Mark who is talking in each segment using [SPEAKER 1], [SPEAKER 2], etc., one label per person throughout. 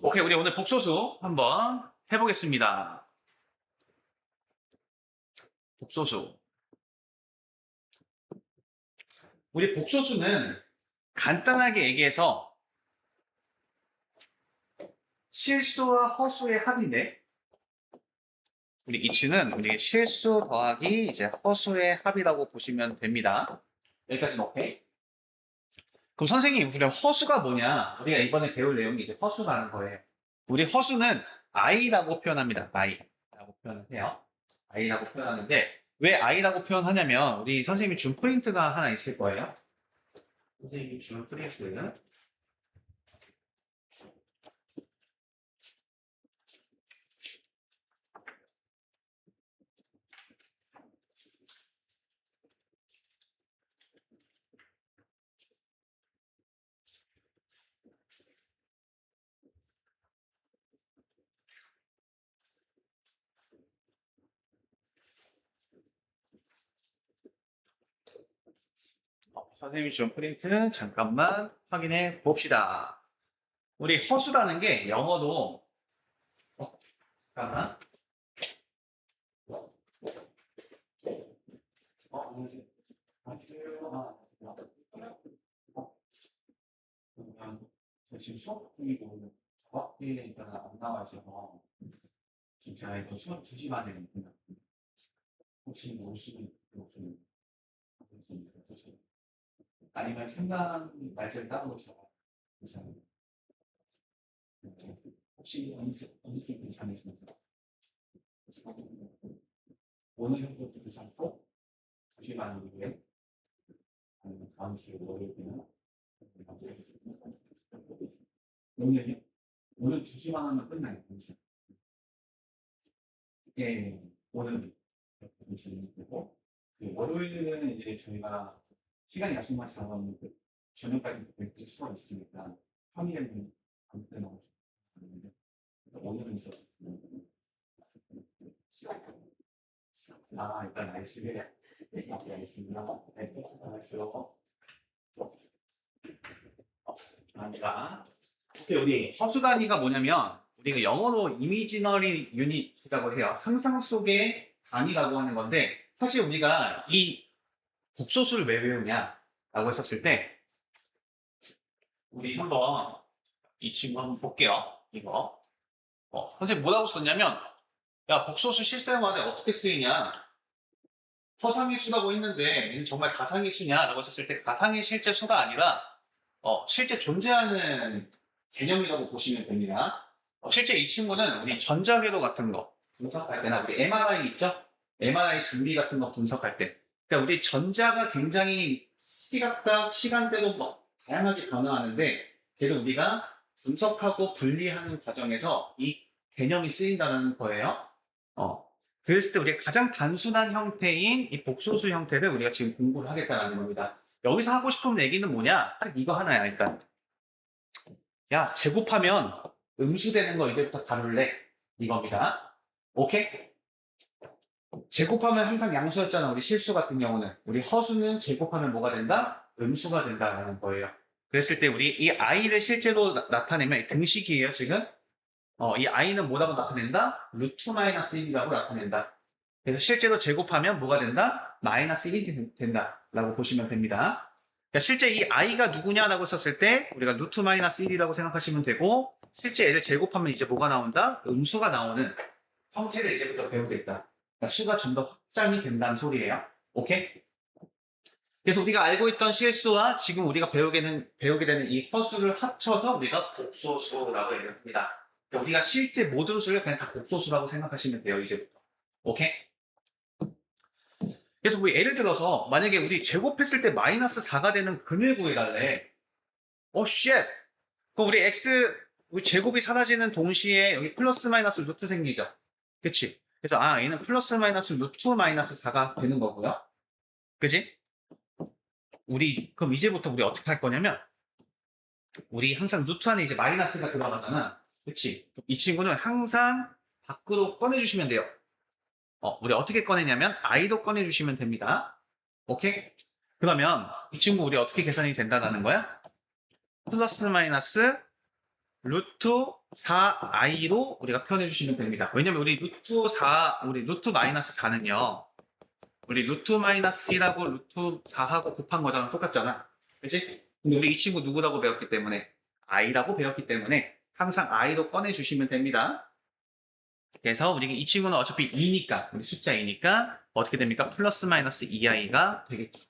[SPEAKER 1] 오케이, 우리 오늘 복소수 한번 해보겠습니다. 복소수. 우리 복소수는 간단하게 얘기해서 실수와 허수의 합인데, 우리 이치는 우리 실수 더하기 이제 허수의 합이라고 보시면 됩니다. 여기까지는 오케이? 그럼 선생님, 우리가 허수가 뭐냐? 우리가 이번에 배울 내용이 이제 허수라는 거예요. 우리 허수는 i라고 표현합니다. i라고 표현을 해요. i라고 표현하는데, 왜 i라고 표현하냐면, 우리 선생님이 준 프린트가 하나 있을 거예요. 선생님이 준 프린트는 선생님이 준 프린트 잠깐만 확인해 봅시다. 우리 허수라는 게 영어로 잠깐만 지금 수업 중이고 정확히 일단 안 나와 있어서 지금 제가 이거 수업 2시 반에 있습니다. 혹시 오시는 아니면 생각 날짜를 따로 오셔서 괜찮아요. 혹시 언제쯤 괜찮으시면서 오늘부터 괜찮고 2시 반 이후에 아니면 다음 주 월요일이나 오늘요? 오늘 2시만 하면 끝나요. 예, 오늘 되고 그 월요일은 이제 저희가 시간이 약속만 잡아놓으면 저녁까지 뵐 수가 있으니까 평일에는 아무 때나 오셔도 되는데 오늘은 저 일단 알겠습니다. 네, 알겠습니다. 네, 들어서 감사합니다. 오케이, 우리 허수 단위가 뭐냐면 우리가 영어로 이미지너리 유닛이라고 해요. 상상 속의 단위라고 하는 건데 사실 우리가 이 복소수를 왜 외우냐라고 했었을 때 우리 한번 이 친구 한번 볼게요. 이거 선생님 뭐라고 썼냐면 야 복소수 실생활에 어떻게 쓰이냐 허상의 수라고 했는데 얘는 정말 가상의 수냐라고 했었을 때 가상의 실제 수가 아니라 실제 존재하는 개념이라고 보시면 됩니다. 실제 이 친구는 우리 전자궤도 같은 거 분석할 때나 우리 MRI 있죠? MRI 장비 같은 거 분석할 때 그러니까 우리 전자가 굉장히 시각과 시간대로 다양하게 변화하는데 그래도 우리가 분석하고 분리하는 과정에서 이 개념이 쓰인다는 거예요. 그랬을 때 우리가 가장 단순한 형태인 이 복소수 형태를 우리가 지금 공부를 하겠다는 겁니다. 여기서 하고 싶은 얘기는 뭐냐? 딱 이거 하나야, 일단. 야, 제곱하면 음수되는 거 이제부터 다룰래? 이겁니다. 오케이? 제곱하면 항상 양수였잖아, 우리 실수 같은 경우는. 우리 허수는 제곱하면 뭐가 된다? 음수가 된다라는 거예요. 그랬을 때 우리 이 i를 실제로 나타내면 이 등식이에요, 지금. 이 i는 뭐라고 나타낸다? 루트 마이너스 1이라고 나타낸다. 그래서 실제로 제곱하면 뭐가 된다? 마이너스 1이 된다라고 보시면 됩니다. 그러니까 실제 이 i가 누구냐라고 썼을 때 우리가 루트 마이너스 1이라고 생각하시면 되고 실제 얘를 제곱하면 이제 뭐가 나온다? 음수가 나오는 형태를 이제부터 배우겠다. 그러니까 수가 좀 더 확장이 된다는 소리예요. 오케이? 그래서 우리가 알고 있던 실수와 지금 우리가 배우게 되는 이 허수를 합쳐서 우리가 복소수라고 얘기합니다. 그러니까 우리가 실제 모든 수를 그냥 다 복소수라고 생각하시면 돼요, 이제부터. 오케이? 그래서 우리 예를 들어서 만약에 우리 제곱했을 때 마이너스 4가 되는 근을 구해달래. 쉣! 그럼 우리 우리 제곱이 사라지는 동시에 여기 플러스 마이너스 루트 생기죠. 그치? 그래서 얘는 플러스 마이너스 루트 마이너스 4가 되는 거고요. 그치? 그럼 이제부터 우리 어떻게 할 거냐면 우리 항상 루트 안에 이제 마이너스가 들어가잖아. 그치? 이 친구는 항상 밖으로 꺼내주시면 돼요. 우리 어떻게 꺼내냐면 i도 꺼내주시면 됩니다. 오케이? 그러면 이 친구 우리 어떻게 계산이 된다는 거야? 플러스 마이너스 루트 4i로 우리가 표현해 주시면 됩니다. 왜냐면 우리 루트 마이너스 4는요. 우리 루트 마이너스 1하고 루트 4하고 곱한 거잖아. 똑같잖아. 그치? 근데 우리 이 친구 누구라고 배웠기 때문에 i라고 배웠기 때문에 항상 i로 꺼내 주시면 됩니다. 그래서 우리 이 친구는 어차피 2니까 우리 숫자 2니까 어떻게 됩니까? 플러스 마이너스 2i가 되겠죠.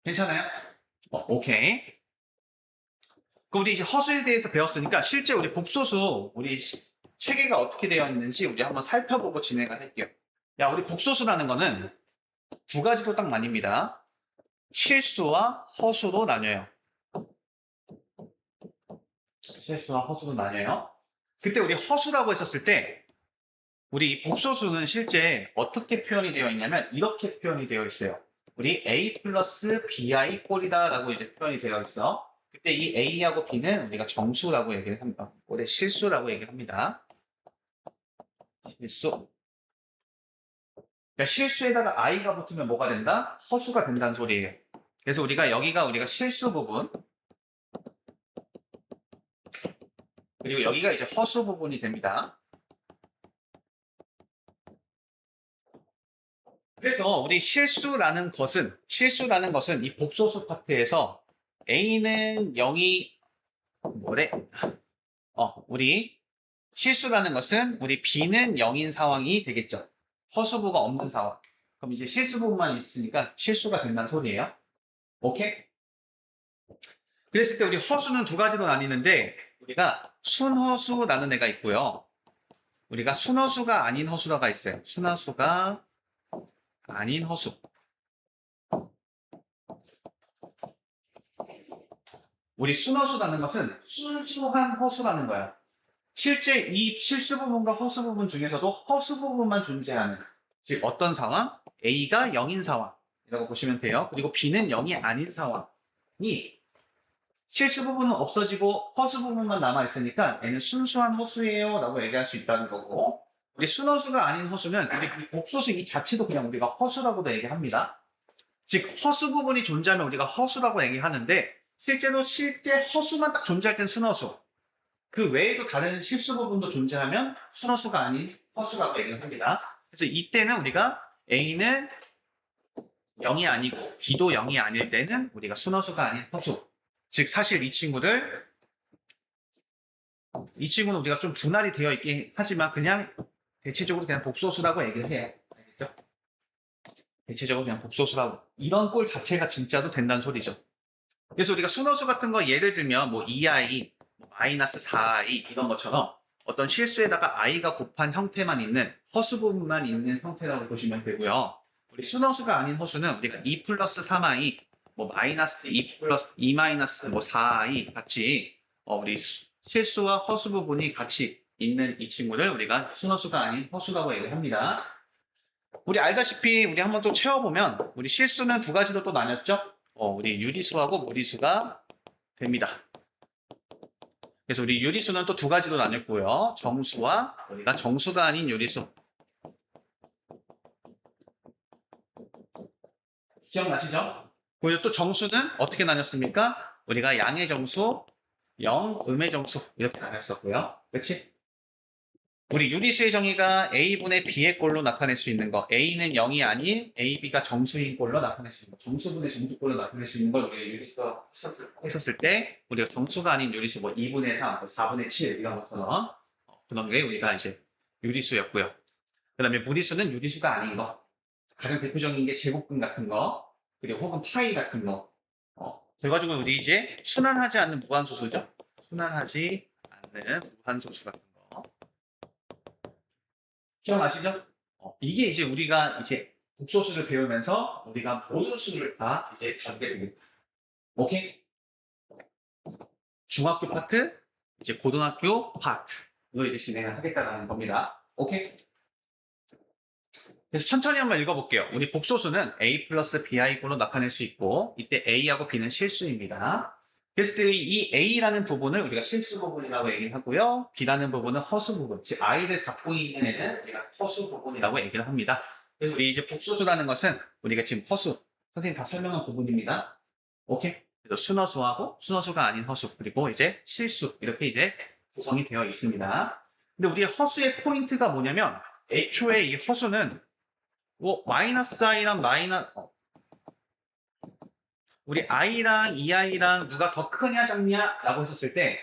[SPEAKER 1] 괜찮아요? 오케이. 그럼 우리 이제 허수에 대해서 배웠으니까 실제 우리 복소수 우리 체계가 어떻게 되어 있는지 우리 한번 살펴보고 진행을 할게요. 야, 우리 복소수라는 거는 두 가지로 딱 나뉩니다. 실수와 허수로 나뉘어요. 실수와 허수로 나뉘어요. 그때 우리 허수라고 했었을 때 우리 복소수는 실제 어떻게 표현이 되어 있냐면 이렇게 표현이 되어 있어요. 우리 a 플러스 bi 꼴이다 라고 이제 표현이 되어 있어. 그때 이 a하고 b는 우리가 정수라고 얘기를 합니다. 우리 실수라고 얘기를 합니다. 실수. 그러니까 실수에다가 i가 붙으면 뭐가 된다? 허수가 된다는 소리예요. 그래서 여기가 우리가 실수 부분, 그리고 여기가 이제 허수 부분이 됩니다. 그래서 우리 실수라는 것은 이 복소수 파트에서 a는 0이 우리 실수라는 것은 우리 b는 0인 상황이 되겠죠. 허수부가 없는 상황. 그럼 이제 실수 부분만 있으니까 실수가 된다는 소리예요. 오케이? 그랬을 때 우리 허수는 두 가지로 나뉘는데 우리가 순허수라는 애가 있고요. 우리가 순허수가 아닌 허수라가 있어요. 순허수가 아닌 허수. 우리 순허수라는 것은 순수한 허수라는 거야. 실제 이 실수 부분과 허수 부분 중에서도 허수 부분만 존재하는, 즉 어떤 상황? A가 0인 상황이라고 보시면 돼요. 그리고 B는 0이 아닌 상황이 실수 부분은 없어지고 허수 부분만 남아있으니까 얘는 순수한 허수예요 라고 얘기할 수 있다는 거고, 우리 순허수가 아닌 허수는 우리 복소수 이 자체도 그냥 우리가 허수라고도 얘기합니다. 즉 허수 부분이 존재하면 우리가 허수라고 얘기하는데 실제 허수만 딱 존재할 땐 순허수, 그 외에도 다른 실수 부분도 존재하면 순허수가 아닌 허수라고 얘기를 합니다. 그래서 이때는 우리가 A는 0이 아니고 B도 0이 아닐 때는 우리가 순허수가 아닌 허수. 즉 사실 이 친구는 우리가 좀 분할이 되어 있긴 하지만 그냥 대체적으로 그냥 복소수라고 얘기를 해요. 알겠죠? 대체적으로 그냥 복소수라고. 이런 꼴 자체가 진짜도 된다는 소리죠. 그래서 우리가 순허수 같은 거 예를 들면 뭐 2i, 마이너스 4i 이런 것처럼 어떤 실수에다가 i가 곱한 형태만 있는 허수 부분만 있는 형태라고 보시면 되고요. 우리 순허수가 아닌 허수는 우리가 2 플러스 3i, 뭐 마이너스 2 플러스 2 마이너스 뭐 4i 같이 우리 실수와 허수 부분이 같이 있는 이 친구를 우리가 순허수가 아닌 허수라고 얘기를 합니다. 우리 알다시피 우리 한번 또 채워보면 우리 실수는 두 가지로 또 나뉘었죠. 우리 유리수하고 무리수가 됩니다. 그래서 우리 유리수는 또 두 가지로 나뉘었고요. 정수와 우리가 정수가 아닌 유리수. 기억나시죠? 그리고 또 정수는 어떻게 나뉘었습니까? 우리가 양의 정수, 음의 정수 이렇게 나뉘었었고요. 그렇지? 우리 유리수의 정의가 A분의 B의 꼴로 나타낼 수 있는 거, A는 0이 아닌 AB가 정수인 꼴로 나타낼 수 있는 거, 정수분의 정수꼴로 나타낼 수 있는 걸 우리가 유리수가 했었을 때 우리가 정수가 아닌 유리수 뭐 2분의 3, 4분의 7 이런 것처럼 그런 게 우리가 이제 유리수였고요. 그 다음에 무리수는 유리수가 아닌 거, 가장 대표적인 게 제곱근 같은 거, 그리고 혹은 파이 같은 거. 결과적으로 우리 이제 순환하지 않는 무한소수죠. 순환하지 않는 무한소수 같은 거. 기억나시죠? 이게 이제 우리가 이제 복소수를 배우면서 우리가 모든 수를 다 이제 다루게 됩니다. 오케이? 중학교 파트, 이제 고등학교 파트로 이제 진행을 하겠다는 겁니다. 오케이? 그래서 천천히 한번 읽어볼게요. 우리 복소수는 A 플러스 BI꼴로 나타낼 수 있고 이때 A하고 B는 실수입니다. 그래서 이 A라는 부분을 우리가 실수 부분이라고 얘기를 하고요. B라는 부분은 허수 부분, 즉 I를 갖고 있는 애는 우리가 허수 부분이라고 얘기를 합니다. 그래서 우리 이제 복소수라는 것은 우리가 지금 허수, 선생님 다 설명한 부분입니다. 오케이? 그래서 순허수하고 순허수가 아닌 허수, 그리고 이제 실수, 이렇게 이제 구성이 되어 있습니다. 근데 우리의 허수의 포인트가 뭐냐면, 애초에 이 허수는 뭐 마이너스 i랑 우리 i랑 2i랑 누가 더 크냐 작냐라고 했었을 때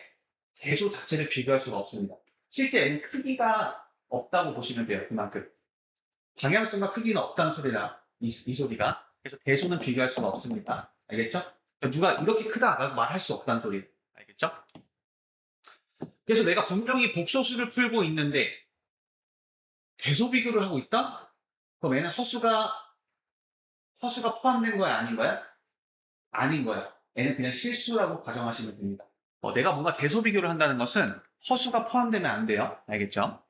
[SPEAKER 1] 대소 자체를 비교할 수가 없습니다. 실제 얘는 크기가 없다고 보시면 돼요. 그만큼 방향성과 크기는 없다는 소리라 이 소리가. 그래서 대소는 비교할 수가 없습니다. 알겠죠? 그러니까 누가 이렇게 크다라고 말할 수 없다는 소리. 알겠죠? 그래서 내가 분명히 복소수를 풀고 있는데 대소 비교를 하고 있다? 그럼 얘는 허수가 포함된 거야, 아닌 거야? 아닌 거야. 얘는 그냥 실수라고 가정하시면 됩니다. 내가 뭔가 대소 비교를 한다는 것은 허수가 포함되면 안 돼요. 알겠죠?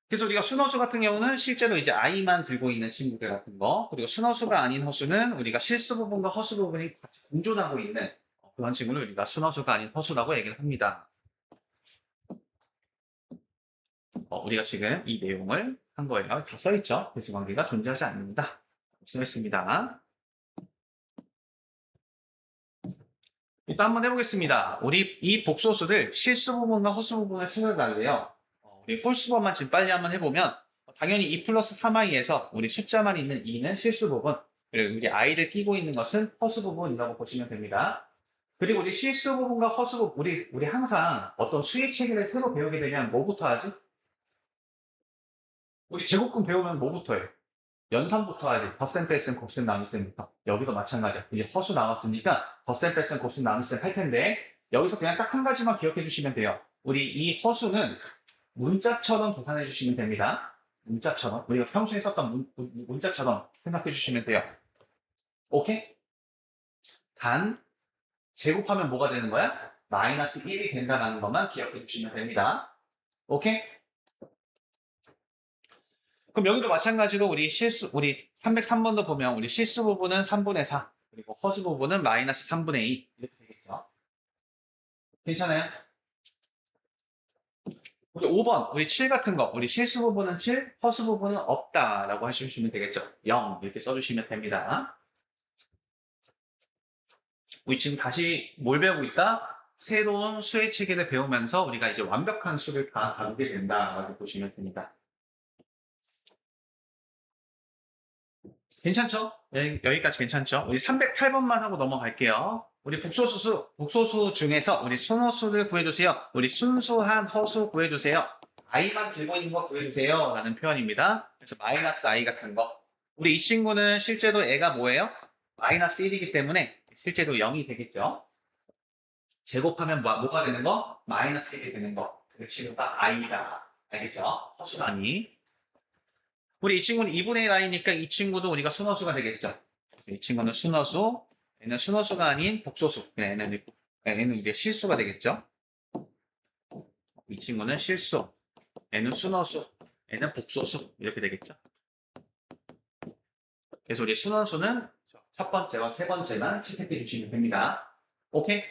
[SPEAKER 1] 그래서 우리가 순허수 같은 경우는 실제로 이제 i만 들고 있는 친구들 같은 거, 그리고 순허수가 아닌 허수는 우리가 실수 부분과 허수 부분이 같이 공존하고 있는 그런 친구를 우리가 순허수가 아닌 허수라고 얘기를 합니다. 우리가 지금 이 내용을 한 거예요. 다 써있죠? 대수관계가 존재하지 않는다. 써있습니다. 일단 한번 해보겠습니다. 우리 이 복소수를 실수 부분과 허수 부분을 찾아달래요. 우리 홀수법만 지금 빨리 한번 해보면 당연히 2 플러스 3i에서 우리 숫자만 있는 2는 실수 부분, 그리고 우리 i를 끼고 있는 것은 허수 부분이라고 보시면 됩니다. 그리고 우리 실수 부분과 허수 부분, 우리 항상 어떤 수의 체계를 새로 배우게 되면 뭐부터 하지? 우리 제곱근 배우면 뭐부터 해요? 연산부터 하지. 덧셈, 뺄셈, 곱셈, 나눗셈부터. 여기도 마찬가지야. 이제 허수 나왔으니까 덧셈, 뺄셈, 곱셈, 나눗셈 할 텐데 여기서 그냥 딱 한 가지만 기억해 주시면 돼요. 우리 이 허수는 문자처럼 계산해 주시면 됩니다. 문자처럼. 우리가 평소에 썼던 문자처럼 생각해 주시면 돼요. 오케이? 단, 제곱하면 뭐가 되는 거야? 마이너스 1이 된다는 것만 기억해 주시면 됩니다. 오케이? 그럼 여기도 마찬가지로 우리 303번도 보면 우리 실수 부분은 3분의 4, 그리고 허수 부분은 마이너스 3분의 2 이렇게 되겠죠. 괜찮아요? 우리 5번, 우리 7 같은 거, 우리 실수 부분은 7, 허수 부분은 없다라고 해주시면 되겠죠. 0 이렇게 써주시면 됩니다. 우리 지금 다시 뭘 배우고 있다? 새로운 수의 체계를 배우면서 우리가 이제 완벽한 수를 다 다루게 된다라고 보시면 됩니다. 괜찮죠? 여기까지 괜찮죠? 우리 308번만 하고 넘어갈게요. 우리 복소수 중에서 우리 순호수를 구해주세요. 우리 순수한 허수 구해주세요. i만 들고 있는 거 구해주세요. 라는 표현입니다. 그래서 마이너스 i 같은 거. 우리 이 친구는 실제로 애가 뭐예요? 마이너스 1이기 때문에 실제로 0이 되겠죠. 제곱하면 뭐가 되는 거? 마이너스 1이 되는 거. 그 친구가 i다. 알겠죠? 허수가 아니. 우리 이 친구는 2분의 1 i니까 이 친구도 우리가 순허수가 되겠죠. 이 친구는 순허수, 얘는 순허수가 아닌 복소수. 얘는 이제 실수가 되겠죠. 이 친구는 실수, 얘는 순허수, 얘는 복소수. 이렇게 되겠죠. 그래서 우리 순허수는 첫 번째와 세 번째만 체크해 주시면 됩니다. 오케이?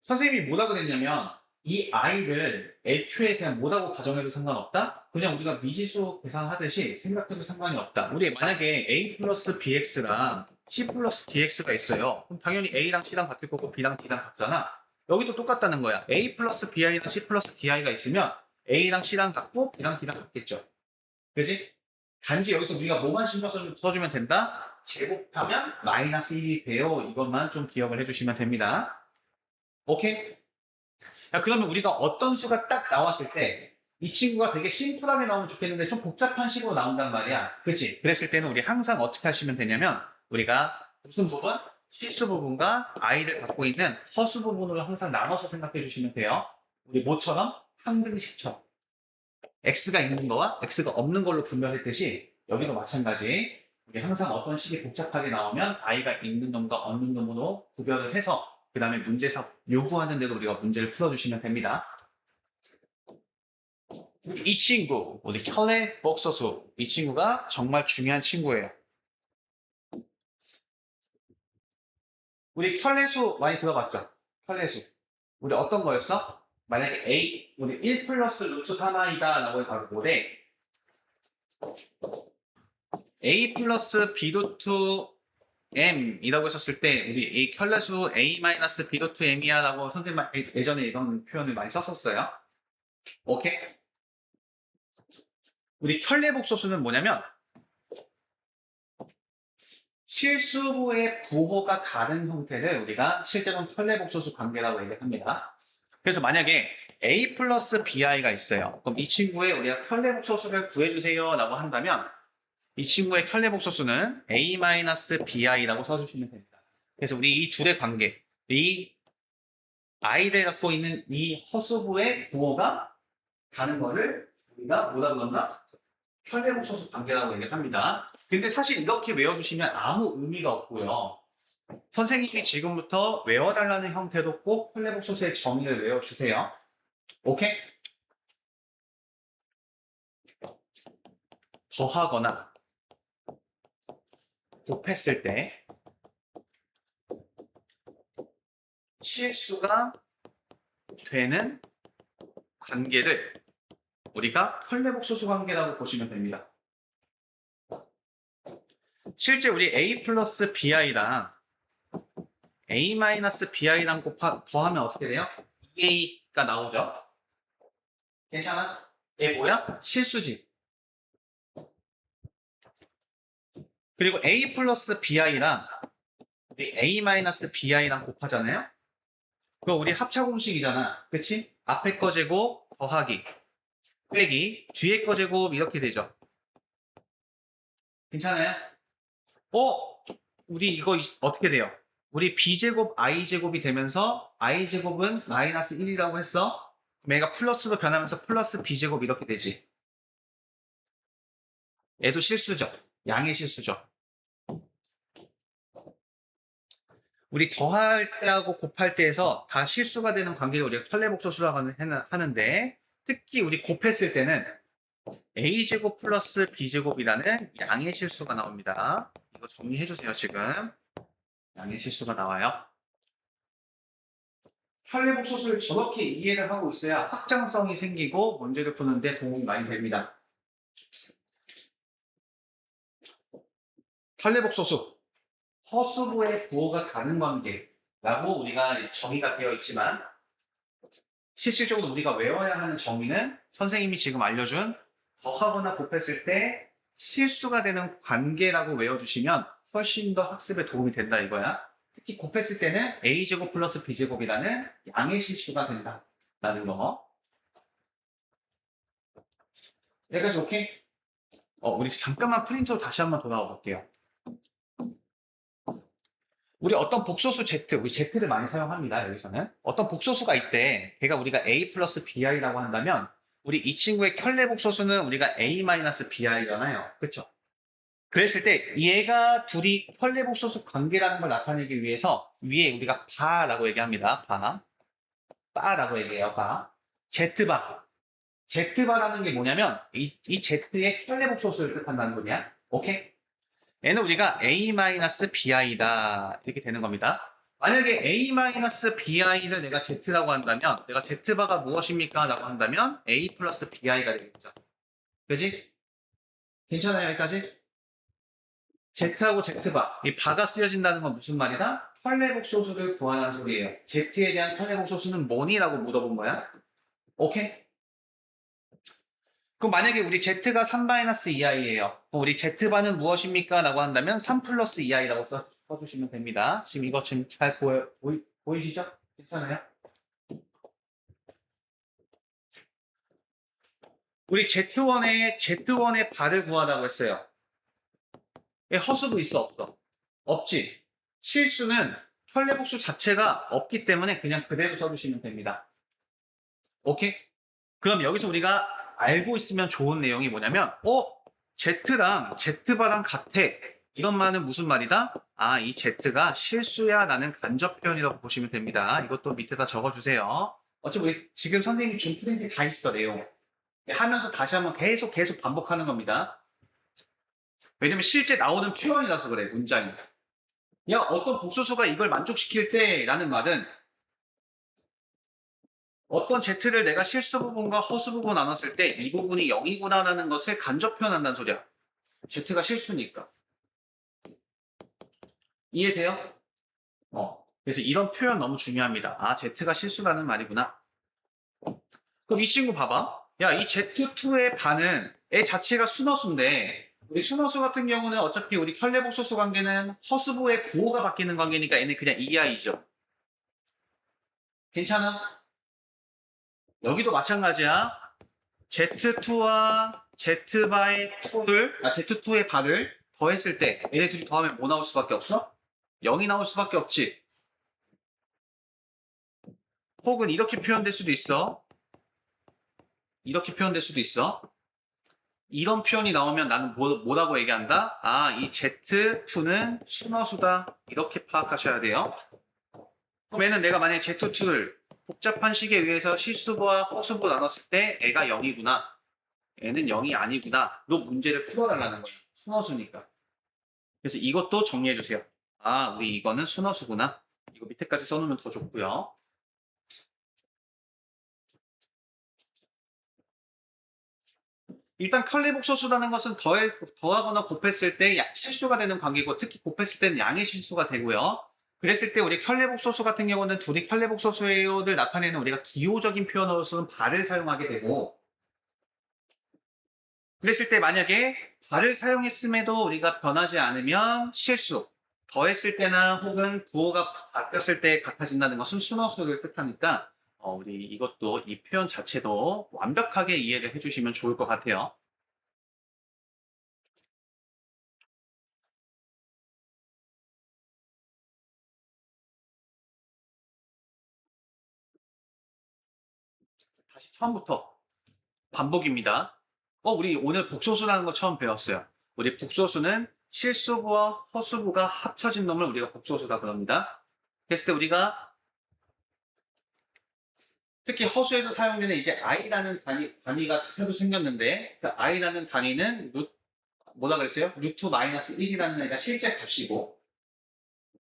[SPEAKER 1] 선생님이 뭐라고 그랬냐면 이 i를 애초에 그냥 뭐라고 가정해도 상관없다? 그냥 우리가 미지수 계산하듯이 생각해도 상관이 없다. 우리 만약에 a 플러스 bx랑 c 플러스 dx가 있어요. 그럼 당연히 a랑 c랑 같을 거고 b랑 d랑 같잖아. 여기도 똑같다는 거야. a 플러스 bi랑 c 플러스 di가 있으면 a랑 c랑 같고 b랑 d랑 같겠죠. 그지? 단지 여기서 우리가 뭐만 신경 써주면 된다? 제곱하면 마이너스 1이 돼요. 이것만 좀 기억을 해주시면 됩니다. 오케이? 야, 그러면 우리가 어떤 수가 딱 나왔을 때 이 친구가 되게 심플하게 나오면 좋겠는데 좀 복잡한 식으로 나온단 말이야. 그렇지? 그랬을 때는 우리 항상 어떻게 하시면 되냐면 우리가 무슨 부분? 실수 부분과 i를 갖고 있는 허수 부분으로 항상 나눠서 생각해 주시면 돼요. 우리 뭐처럼? 항등식처럼. x가 있는 거와 x가 없는 걸로 분별했듯이 여기도 마찬가지. 우리 항상 어떤 식이 복잡하게 나오면 i가 있는 놈과 없는 놈으로 구별을 해서 그 다음에 문제사 요구하는 대로 우리가 문제를 풀어주시면 됩니다. 이 친구, 우리 켤레 복소수. 이 친구가 정말 중요한 친구예요. 우리 켤레수 많이 들어봤죠? 켤레수. 우리 어떤 거였어? 만약에 A, 우리 1 플러스 루트 3i다 라고 해서 뭐래? A 플러스 B 루트 M이라고 했었을 때, 우리 A 켤레수 A 마이너스 B 루트 M이야 라고 선생님 예전에 이런 표현을 많이 썼었어요. 오케이? 우리 켤레복소수는 뭐냐면, 실수부의 부호가 다른 형태를 우리가 실제로는 켤레복소수 관계라고 얘기합니다. 그래서 만약에 A 플러스 BI가 있어요. 그럼 이 친구의 우리가 켤레복소수를 구해주세요 라고 한다면 이 친구의 켤레복소수는 A 마이너스 BI라고 써주시면 됩니다. 그래서 우리 이 둘의 관계, 이 아이들 갖고 있는 이 허수부의 부호가 다른 거를 우리가 뭐라 그런다? 켤레복소수 관계라고 얘기합니다. 근데 사실 이렇게 외워주시면 아무 의미가 없고요. 선생님이 지금부터 외워달라는 형태로 꼭 켤레복소수의 정의를 외워주세요. 오케이? 더하거나 곱했을 때 실수가 되는 관계를 우리가 켤레복소수 관계라고 보시면 됩니다. 실제 우리 A 플러스 BI랑 A 마이너스 BI랑 더하면 어떻게 돼요? 2A가 나오죠? 괜찮아? 얘 뭐야? 실수지. 그리고 A 플러스 BI랑 우리 A 마이너스 BI랑 곱하잖아요? 그거 우리 합차 공식이잖아. 그치? 앞에 거 제곱 더하기 빼기 뒤에 거 제곱 이렇게 되죠. 괜찮아요? 우리 이거 어떻게 돼요? 우리 b제곱 i제곱이 되면서 i제곱은 마이너스 1이라고 했어. 그럼 얘가 플러스로 변하면서 플러스 b제곱 이렇게 되지. 얘도 실수죠. 양의 실수죠. 우리 더할 때하고 곱할 때에서 다 실수가 되는 관계를 우리가 켤레복소수라고 하는데 특히 우리 곱했을 때는 a제곱 플러스 b제곱이라는 양의 실수가 나옵니다. 이거 정리해 주세요. 지금 양의 실수가 나와요. 켤레복소수를 저렇게 이해를 하고 있어야 확장성이 생기고 문제를 푸는데 도움이 많이 됩니다. 켤레복소수, 허수부의 부호가 다른 관계라고 우리가 정의가 되어 있지만 실질적으로 우리가 외워야 하는 정의는 선생님이 지금 알려준 더하거나 곱했을 때 실수가 되는 관계라고 외워주시면 훨씬 더 학습에 도움이 된다 이거야. 특히 곱했을 때는 a제곱 플러스 b제곱이라는 양의 실수가 된다라는 거. 여기까지 오케이? 우리 잠깐만 프린트로 다시 한번 돌아와 볼게요. 우리 어떤 복소수 Z, 우리 Z를 많이 사용합니다. 여기서는. 어떤 복소수가 있대. 걔가 우리가 A 플러스 BI라고 한다면 우리 이 친구의 켤레 복소수는 우리가 A 마이너스 BI잖아요. 그렇죠? 그랬을 때 얘가 둘이 켤레 복소수 관계라는 걸 나타내기 위해서 위에 우리가 바라고 얘기합니다. 바라고 얘기해요. 바. Z바. Z바라는 게 뭐냐면 이 Z의 켤레 복소수를 뜻한다는 거냐. 오케이? 얘는 우리가 A-BI다 이렇게 되는 겁니다. 만약에 A-BI를 내가 Z라고 한다면 내가 Z바가 무엇입니까? 라고 한다면 A 플러스 BI가 되겠죠. 그지? 괜찮아요 여기까지? Z하고 Z바 이 바가 쓰여진다는 건 무슨 말이다? 켤레복소수를 구하는 소리예요. Z에 대한 켤레복소수는 뭐니라고 물어본 거야. 오케이? 그럼 만약에 우리 Z가 3-2i예요. 우리 Z바는 무엇입니까? 라고 한다면 3 플러스 2i라고 써주시면 됩니다. 지금 이거 지금 잘 보이시죠? 괜찮아요? 우리 Z1의 바를 구하라고 했어요. 허수도 있어, 없어? 없지. 실수는 켤레복수 자체가 없기 때문에 그냥 그대로 써주시면 됩니다. 오케이? 그럼 여기서 우리가 알고 있으면 좋은 내용이 뭐냐면 Z랑 Z바랑 같아. 이런 말은 무슨 말이다? 이 Z가 실수야 라는 간접 표현이라고 보시면 됩니다. 이것도 밑에다 적어주세요. 어차피 우리 지금 선생님이 준 프린트 다 있어, 내용. 하면서 다시 한번 계속 반복하는 겁니다. 왜냐면 실제 나오는 표현이라서 그래, 문장이. 어떤 복소수가 이걸 만족시킬 때 라는 말은 어떤 Z를 내가 실수 부분과 허수 부분 나눴을 때 이 부분이 0이구나라는 것을 간접 표현한다는 소리야. Z가 실수니까. 이해돼요? 그래서 이런 표현 너무 중요합니다. 아, Z가 실수라는 말이구나. 그럼 이 친구 봐봐. 야, 이 Z2의 반은 애 자체가 순허수인데 우리 순허수 같은 경우는 어차피 우리 켤레복소수 관계는 허수부의 부호가 바뀌는 관계니까 얘는 그냥 EI죠. 괜찮아? 여기도 마찬가지야. Z2와 Z-2의 발을 더했을 때 얘네 둘이 더하면 뭐 나올 수밖에 없어? 0이 나올 수밖에 없지. 혹은 이렇게 표현될 수도 있어. 이렇게 표현될 수도 있어. 이런 표현이 나오면 나는 뭐라고 얘기한다? 아, 이 Z2는 순허수다. 이렇게 파악하셔야 돼요. 그럼 얘는 내가 만약에 Z2를 복잡한 식에 의해서 실수부와 허수부 나눴을 때 애가 0이구나. 애는 0이 아니구나. 로 문제를 풀어달라는 거예요. 순허수니까. 그래서 이것도 정리해 주세요. 아, 우리 이거는 순허수구나. 이거 밑에까지 써놓으면 더 좋고요. 일단 컬리복소수라는 것은 더하거나 곱했을 때 실수가 되는 관계고 특히 곱했을 때는 양의 실수가 되고요. 그랬을 때 우리 컬레복소수 같은 경우는 둘이 컬레복소수를 나타내는 우리가 기호적인 표현으로서는 발을 사용하게 되고 그랬을 때 만약에 발을 사용했음에도 우리가 변하지 않으면 실수 더했을 때나 혹은 부호가 바뀌었을 때 같아진다는 것은 순허수를 뜻하니까 우리 이것도 이 표현 자체도 완벽하게 이해를 해주시면 좋을 것 같아요. 다시 처음부터 반복입니다. 우리 오늘 복소수라는 거 처음 배웠어요. 우리 복소수는 실수부와 허수부가 합쳐진 놈을 우리가 복소수다 그럽니다. 그랬을 때 우리가 특히 허수에서 사용되는 이제 i라는 단위가 새로 생겼는데 그 i라는 단위는 뭐라 그랬어요? 루트 마이너스 1이라는 애가 실제 값이고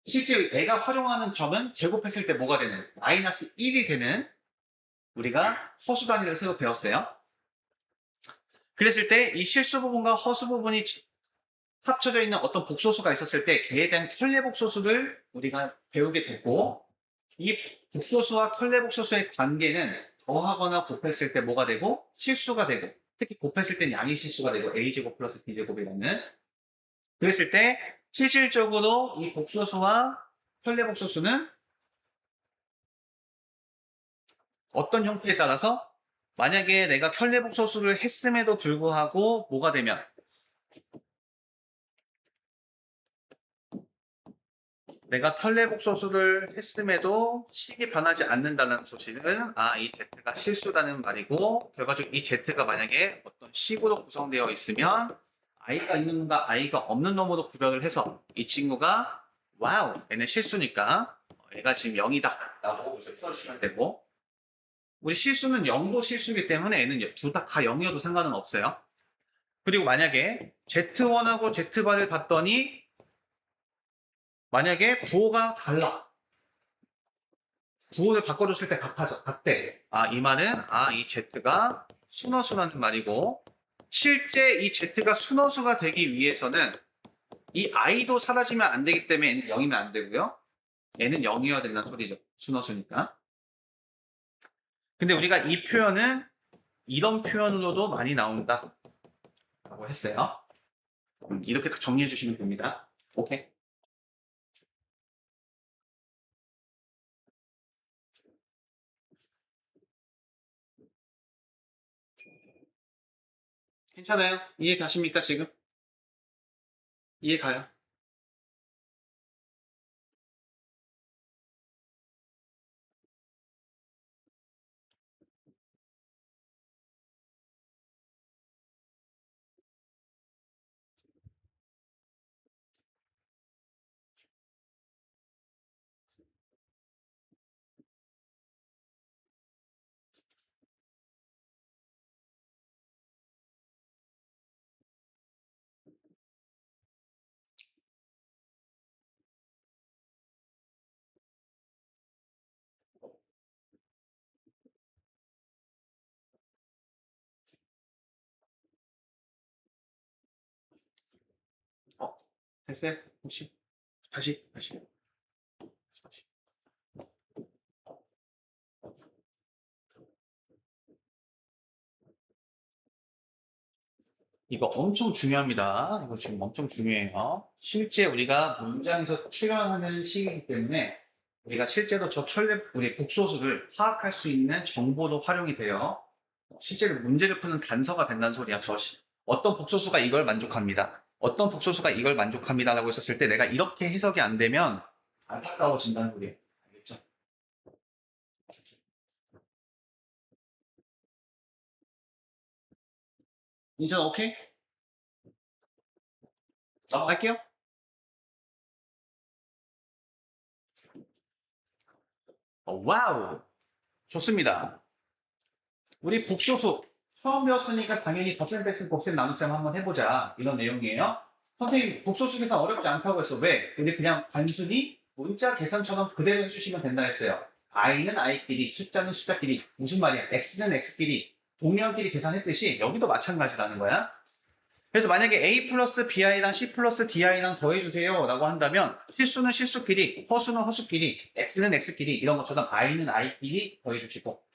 [SPEAKER 1] 실제 애가 활용하는 점은 제곱했을 때 뭐가 되는 마이너스 1이 되는 우리가 허수 단위를 새로 배웠어요. 그랬을 때 이 실수 부분과 허수 부분이 합쳐져 있는 어떤 복소수가 있었을 때 걔에 대한 켤레복소수를 우리가 배우게 됐고 이 복소수와 켤레복소수의 관계는 더하거나 곱했을 때 뭐가 되고 실수가 되고 특히 곱했을 땐 양의 실수가 되고 a제곱 플러스 b제곱이라는 그랬을 때 실질적으로 이 복소수와 켤레복소수는 어떤 형태에 따라서 만약에 내가 켤레복소수를 했음에도 불구하고 뭐가 되면 내가 켤레복소수를 했음에도 식이 변하지 않는다는 소식은 이 Z가 실수라는 말이고 결과적으로 이 Z가 만약에 어떤 식으로 구성되어 있으면 I가 있는 놈과 I가 없는 놈으로 구별을 해서 이 친구가 와우 얘는 실수니까 얘가 지금 0이다 라고 풀어주시면 되고 우리 실수는 0도 실수이기 때문에 얘는 둘 다 0이어도 상관은 없어요. 그리고 만약에 Z1하고 Z바를 봤더니 만약에 부호가 달라 부호를 바꿔줬을 때 같대. 이 말은 이 Z가 순허수라는 말이고 실제 이 Z가 순허수가 되기 위해서는 이 I도 사라지면 안 되기 때문에 얘는 0이면 안 되고요. 얘는 0이어야 된다는 소리죠. 순허수니까. 근데 우리가 이 표현은 이런 표현으로도 많이 나온다 라고 했어요. 이렇게 정리해 주시면 됩니다. 오케이. 괜찮아요? 이해 가십니까 지금? 이해 가요? 됐어요? 혹시? 다시. 이거 엄청 중요합니다. 이거 지금 엄청 중요해요. 실제 우리가 문장에서 출연하는 식이기 때문에 우리가 실제로 우리 복소수를 파악할 수 있는 정보도 활용이 돼요. 실제로 문제를 푸는 단서가 된다는 소리야. 어떤 복소수가 이걸 만족합니다. 어떤 복소수가 이걸 만족합니다라고 했었을 때 내가 이렇게 해석이 안 되면 안타까워진다는 소리예요. 알겠죠? 이제 오케이? 넘어갈게요. 와우! 좋습니다. 우리 복소수 처음 배웠으니까 당연히 덧셈, 뺄셈, 곱셈, 나눗셈 한번 해보자. 이런 내용이에요. 선생님, 복소수 계산 어렵지 않다고 했어. 왜? 근데 그냥 단순히 문자 계산처럼 그대로 해주시면 된다 했어요. i는 i끼리, 숫자는 숫자끼리. 무슨 말이야? x는 x끼리, 동량끼리 계산했듯이 여기도 마찬가지라는 거야. 그래서 만약에 a 플러스 bi랑 c 플러스 di랑 더해주세요 라고 한다면 실수는 실수끼리, 허수는 허수끼리, x는 x끼리 이런 것처럼 i는 i끼리 더해주시고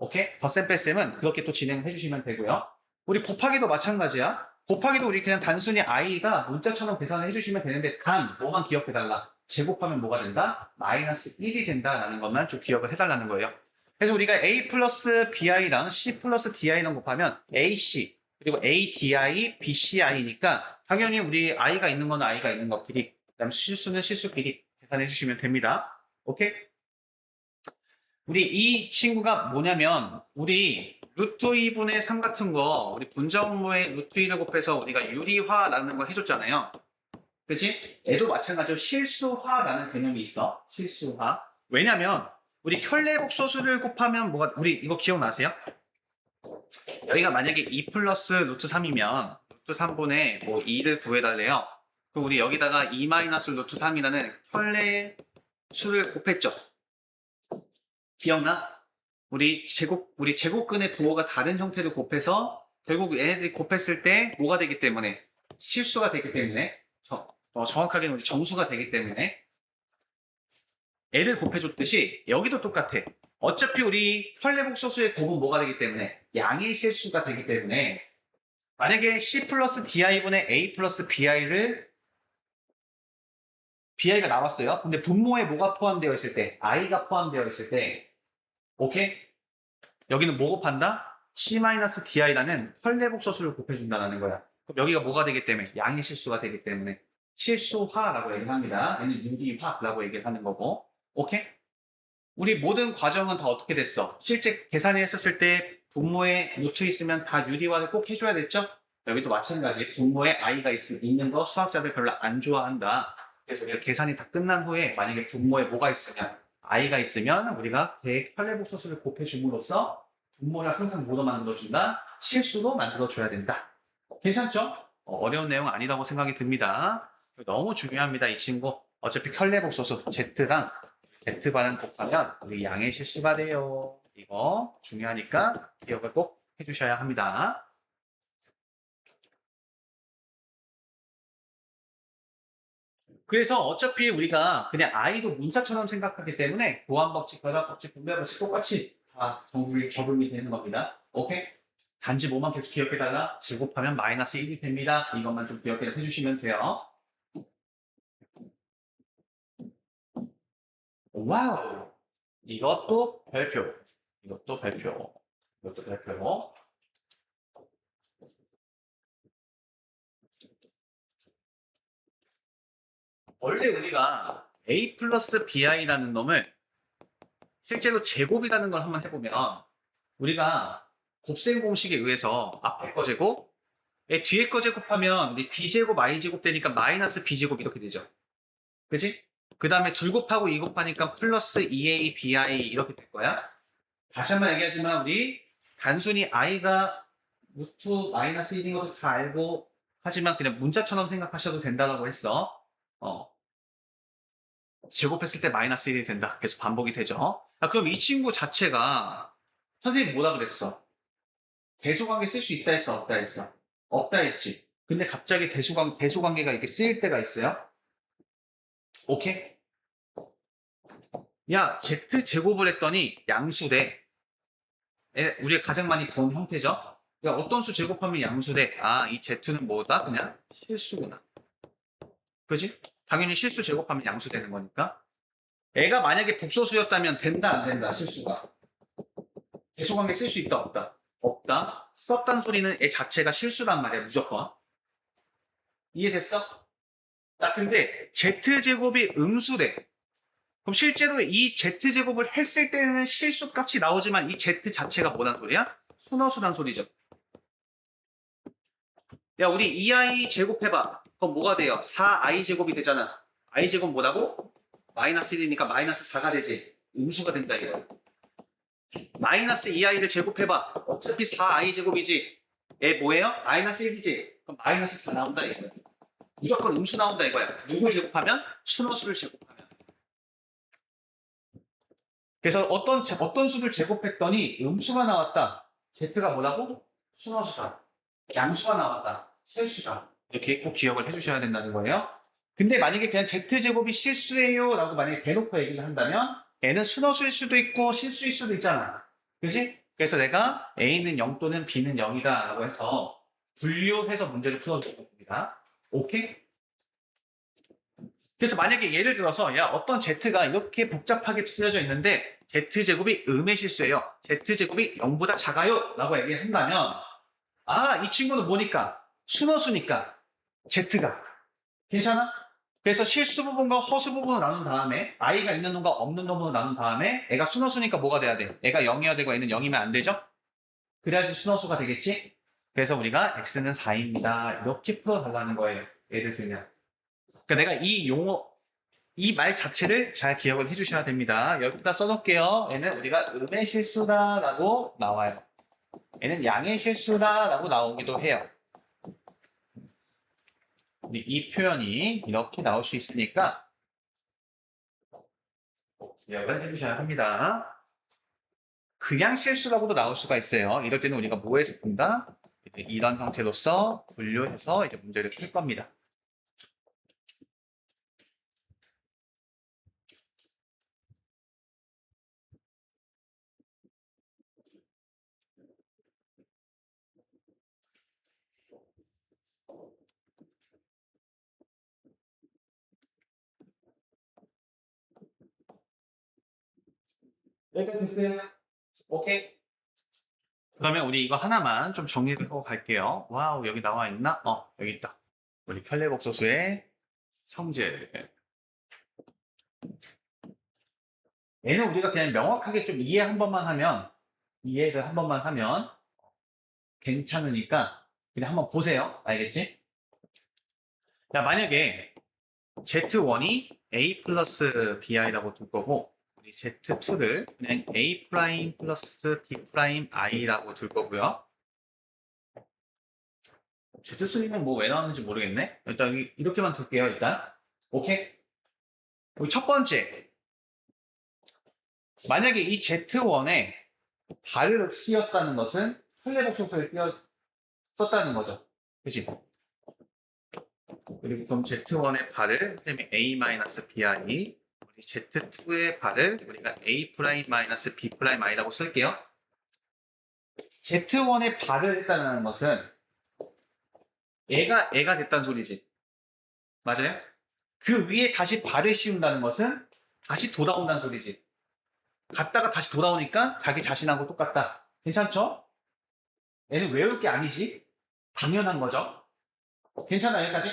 [SPEAKER 1] 오케이? 덧셈 뺄셈은 그렇게 또 진행을 해주시면 되고요. 우리 곱하기도 마찬가지야. 곱하기도 우리 그냥 단순히 i가 문자처럼 계산을 해주시면 되는데 단 뭐만 기억해달라. 제곱하면 뭐가 된다? 마이너스 1이 된다라는 것만 좀 기억을 해달라는 거예요. 그래서 우리가 a 플러스 bi랑 c 플러스 di랑 곱하면 ac 그리고 ADI, BCI니까 당연히 우리 i가 있는 건 i가 있는 것끼리 그다음 실수는 실수끼리 계산해 주시면 됩니다. 오케이? 우리 이 친구가 뭐냐면 우리 루트 2분의 3 같은 거 우리 분자분모에 루트 2를 곱해서 우리가 유리화라는 거 해줬잖아요. 그치? 얘도 마찬가지로 실수화라는 개념이 있어. 실수화. 왜냐면 우리 켤레복소수를 곱하면 뭐가 우리 이거 기억나세요? 여기가 만약에 2 플러스 루트 3이면 루트 3분의 뭐 2를 구해달래요. 그럼 우리 여기다가 2 마이너스 루트 3이라는 켤레 수를 곱했죠. 기억나? 우리 제곱근의 부호가 다른 형태로 곱해서 결국 얘네들이 곱했을 때 뭐가 되기 때문에 실수가 되기 때문에 정확하게는 우리 정수가 되기 때문에 애를 곱해줬듯이 여기도 똑같아. 어차피 우리 컬레복소수의 곱은 뭐가 되기 때문에 양의 실수가 되기 때문에 만약에 C 플러스 DI분의 A 플러스 BI가 나왔어요. 근데 분모에 뭐가 포함되어 있을 때 I가 포함되어 있을 때 오케이? 여기는 뭐 곱한다? C-DI라는 컬레복소수를 곱해준다는 거야. 그럼 여기가 뭐가 되기 때문에 양의 실수가 되기 때문에 실수화라고 얘기를 합니다. 얘는 유리화라고 얘기를 하는 거고 오케이? 우리 모든 과정은 다 어떻게 됐어? 실제 계산을 했었을 때 분모에 루트 있으면 다 유리화를 꼭 해줘야 됐죠? 여기도 마찬가지. 분모에 i가 있는 거 수학자들 별로 안 좋아한다. 그래서 우리가 계산이 다 끝난 후에 만약에 분모에 뭐가 있으면 i가 있으면 우리가 켤레복소수를 곱해줌으로써 분모를 항상 뭐로 만들어준다? 실수로 만들어줘야 된다. 괜찮죠? 어려운 내용 아니라고 생각이 듭니다. 너무 중요합니다. 이 친구. 어차피 켤레복소수 Z랑 Z반은 곱하면 우리 양의 실수가 돼요. 이거 중요하니까 기억을 꼭 해주셔야 합니다. 그래서 어차피 우리가 그냥 i도 문자처럼 생각하기 때문에 보완법칙, 결합법칙, 분배법칙 똑같이 다 적용이 되는 겁니다. 오케이? 단지 뭐만 계속 기억해달라? 제곱하면 마이너스 1이 됩니다. 이것만 좀 기억해 주시면 돼요. 와우! 이것도 별표. 이것도 별표. 이것도 별표. 원래 우리가 a 플러스 bi라는 놈을 실제로 제곱이라는 걸 한번 해보면 우리가 곱셈 공식에 의해서 앞에 거 제곱, 뒤에 거 제곱하면 우리 b제곱, i제곱 되니까 마이너스 b제곱 이렇게 되죠. 그지? 그 다음에 줄 곱하고 2 곱하니까 플러스 2a, bi 이렇게 될 거야. 다시 한번 얘기하지만 우리 단순히 i가 루트 마이너스 1인 것도 다 알고 하지만 그냥 문자처럼 생각하셔도 된다고 했어. 제곱했을 때 마이너스 1이 된다. 그래서 반복이 되죠. 그럼 이 친구 자체가 선생님 뭐라 그랬어? 대소관계 쓸 수 있다 했어? 없다 했어? 없다 했지. 근데 갑자기 대소관계가 이렇게 쓰일 때가 있어요. 오케이? 야, Z제곱을 했더니 양수대. 우리가 가장 많이 본 형태죠? 야, 어떤 수 제곱하면 양수대. 아, 이 Z는 뭐다? 그냥 실수구나. 그지? 당연히 실수 제곱하면 양수 되는 거니까. 애가 만약에 복소수였다면 된다, 안 된다, 실수가. 대소관계 쓸 수 있다, 없다? 없다. 썼단 소리는 애 자체가 실수란 말이야, 무조건. 이해됐어? 나 근데 Z제곱이 음수래. 그럼 실제로 이 Z제곱을 했을 때는 실수값이 나오지만 이 Z 자체가 뭐란 소리야? 순허수란 소리죠. 야, 우리 2i 제곱해봐. 그럼 뭐가 돼요? 4i 제곱이 되잖아. i 제곱 뭐라고? 마이너스 1이니까 마이너스 4가 되지. 음수가 된다, 이거. 마이너스 2i를 제곱해봐. 어차피 4i 제곱이지. 얘 뭐예요? 마이너스 1이지. 그럼 마이너스 4 나온다, 이거야. 무조건 음수 나온다, 이거야. 누굴 제곱하면? 순허수를 제곱하면. 그래서 어떤 수를 제곱했더니 음수가 나왔다. Z가 뭐라고? 순허수다. 양수가 나왔다. 실수다. 이렇게 꼭 기억을 해주셔야 된다는 거예요. 근데 만약에 그냥 Z제곱이 실수예요 라고 만약에 대놓고 얘기를 한다면 N은 순허수일 수도 있고 실수일 수도 있잖아. 그지? 그래서 내가 A는 0 또는 B는 0이다 라고 해서 분류해서 문제를 풀어줄 겁니다. 오케이? 그래서 만약에 예를 들어서 야 어떤 Z가 이렇게 복잡하게 쓰여져 있는데 Z제곱이 음의 실수예요. Z제곱이 0보다 작아요 라고 얘기한다면 아 이 친구는 뭐니까? 순허수니까 Z가 괜찮아? 그래서 실수 부분과 허수 부분을 나눈 다음에 i가 있는 놈과 없는 놈으로 나눈 다음에 애가 순허수니까 뭐가 돼야 돼? 애가 0이어야 되고 애는 0이면 안 되죠? 그래야지 순허수가 되겠지? 그래서 우리가 x는 4입니다. 이렇게 풀어달라는 거예요. 예를 들면. 그러니까 내가 이 용어, 이 말 자체를 잘 기억을 해주셔야 됩니다. 여기다 써놓을게요. 얘는 우리가 음의 실수다라고 나와요. 얘는 양의 실수다라고 나오기도 해요. 이 표현이 이렇게 나올 수 있으니까 기억을 해주셔야 합니다. 그냥 실수라고도 나올 수가 있어요. 이럴 때는 우리가 뭐해서 푼다? 이런 형태로서 분류해서 이제 문제를 풀 겁니다. 여기까지 됐어요? 오케이. 그러면 우리 이거 하나만 좀 정리를 하고 갈게요. 와우, 여기 나와 있나? 여기 있다. 우리 켤레복소수의 성질. 얘는 우리가 그냥 명확하게 좀 이해를 한 번만 하면 괜찮으니까 그냥 한번 보세요. 알겠지? 자, 만약에 Z1이 A 플러스 BI라고 둘 거고, 우리 Z2를 그냥 A 프라임 플러스 B 프라임 I라고 둘 거고요. Z3는 뭐 왜 나왔는지 모르겠네. 일단 이렇게만 둘게요, 일단. 오케이? 우리 첫 번째. 만약에 이 Z1에 발을 씌웠다는 것은 혈례복소수를 썼다는 거죠. 그치? 그리고 그럼 Z1의 발을 그다음에 A-BI 우리 Z2의 발을 우리가 A'-B'-I라고 쓸게요. Z1의 발을 했다는 것은 애가 됐다는 소리지. 맞아요? 그 위에 다시 발을 씌운다는 것은 다시 돌아온다는 소리지. 갔다가 다시 돌아오니까 자기 자신하고 똑같다. 괜찮죠? 애는 외울 게 아니지? 당연한 거죠. 괜찮아, 여기까지?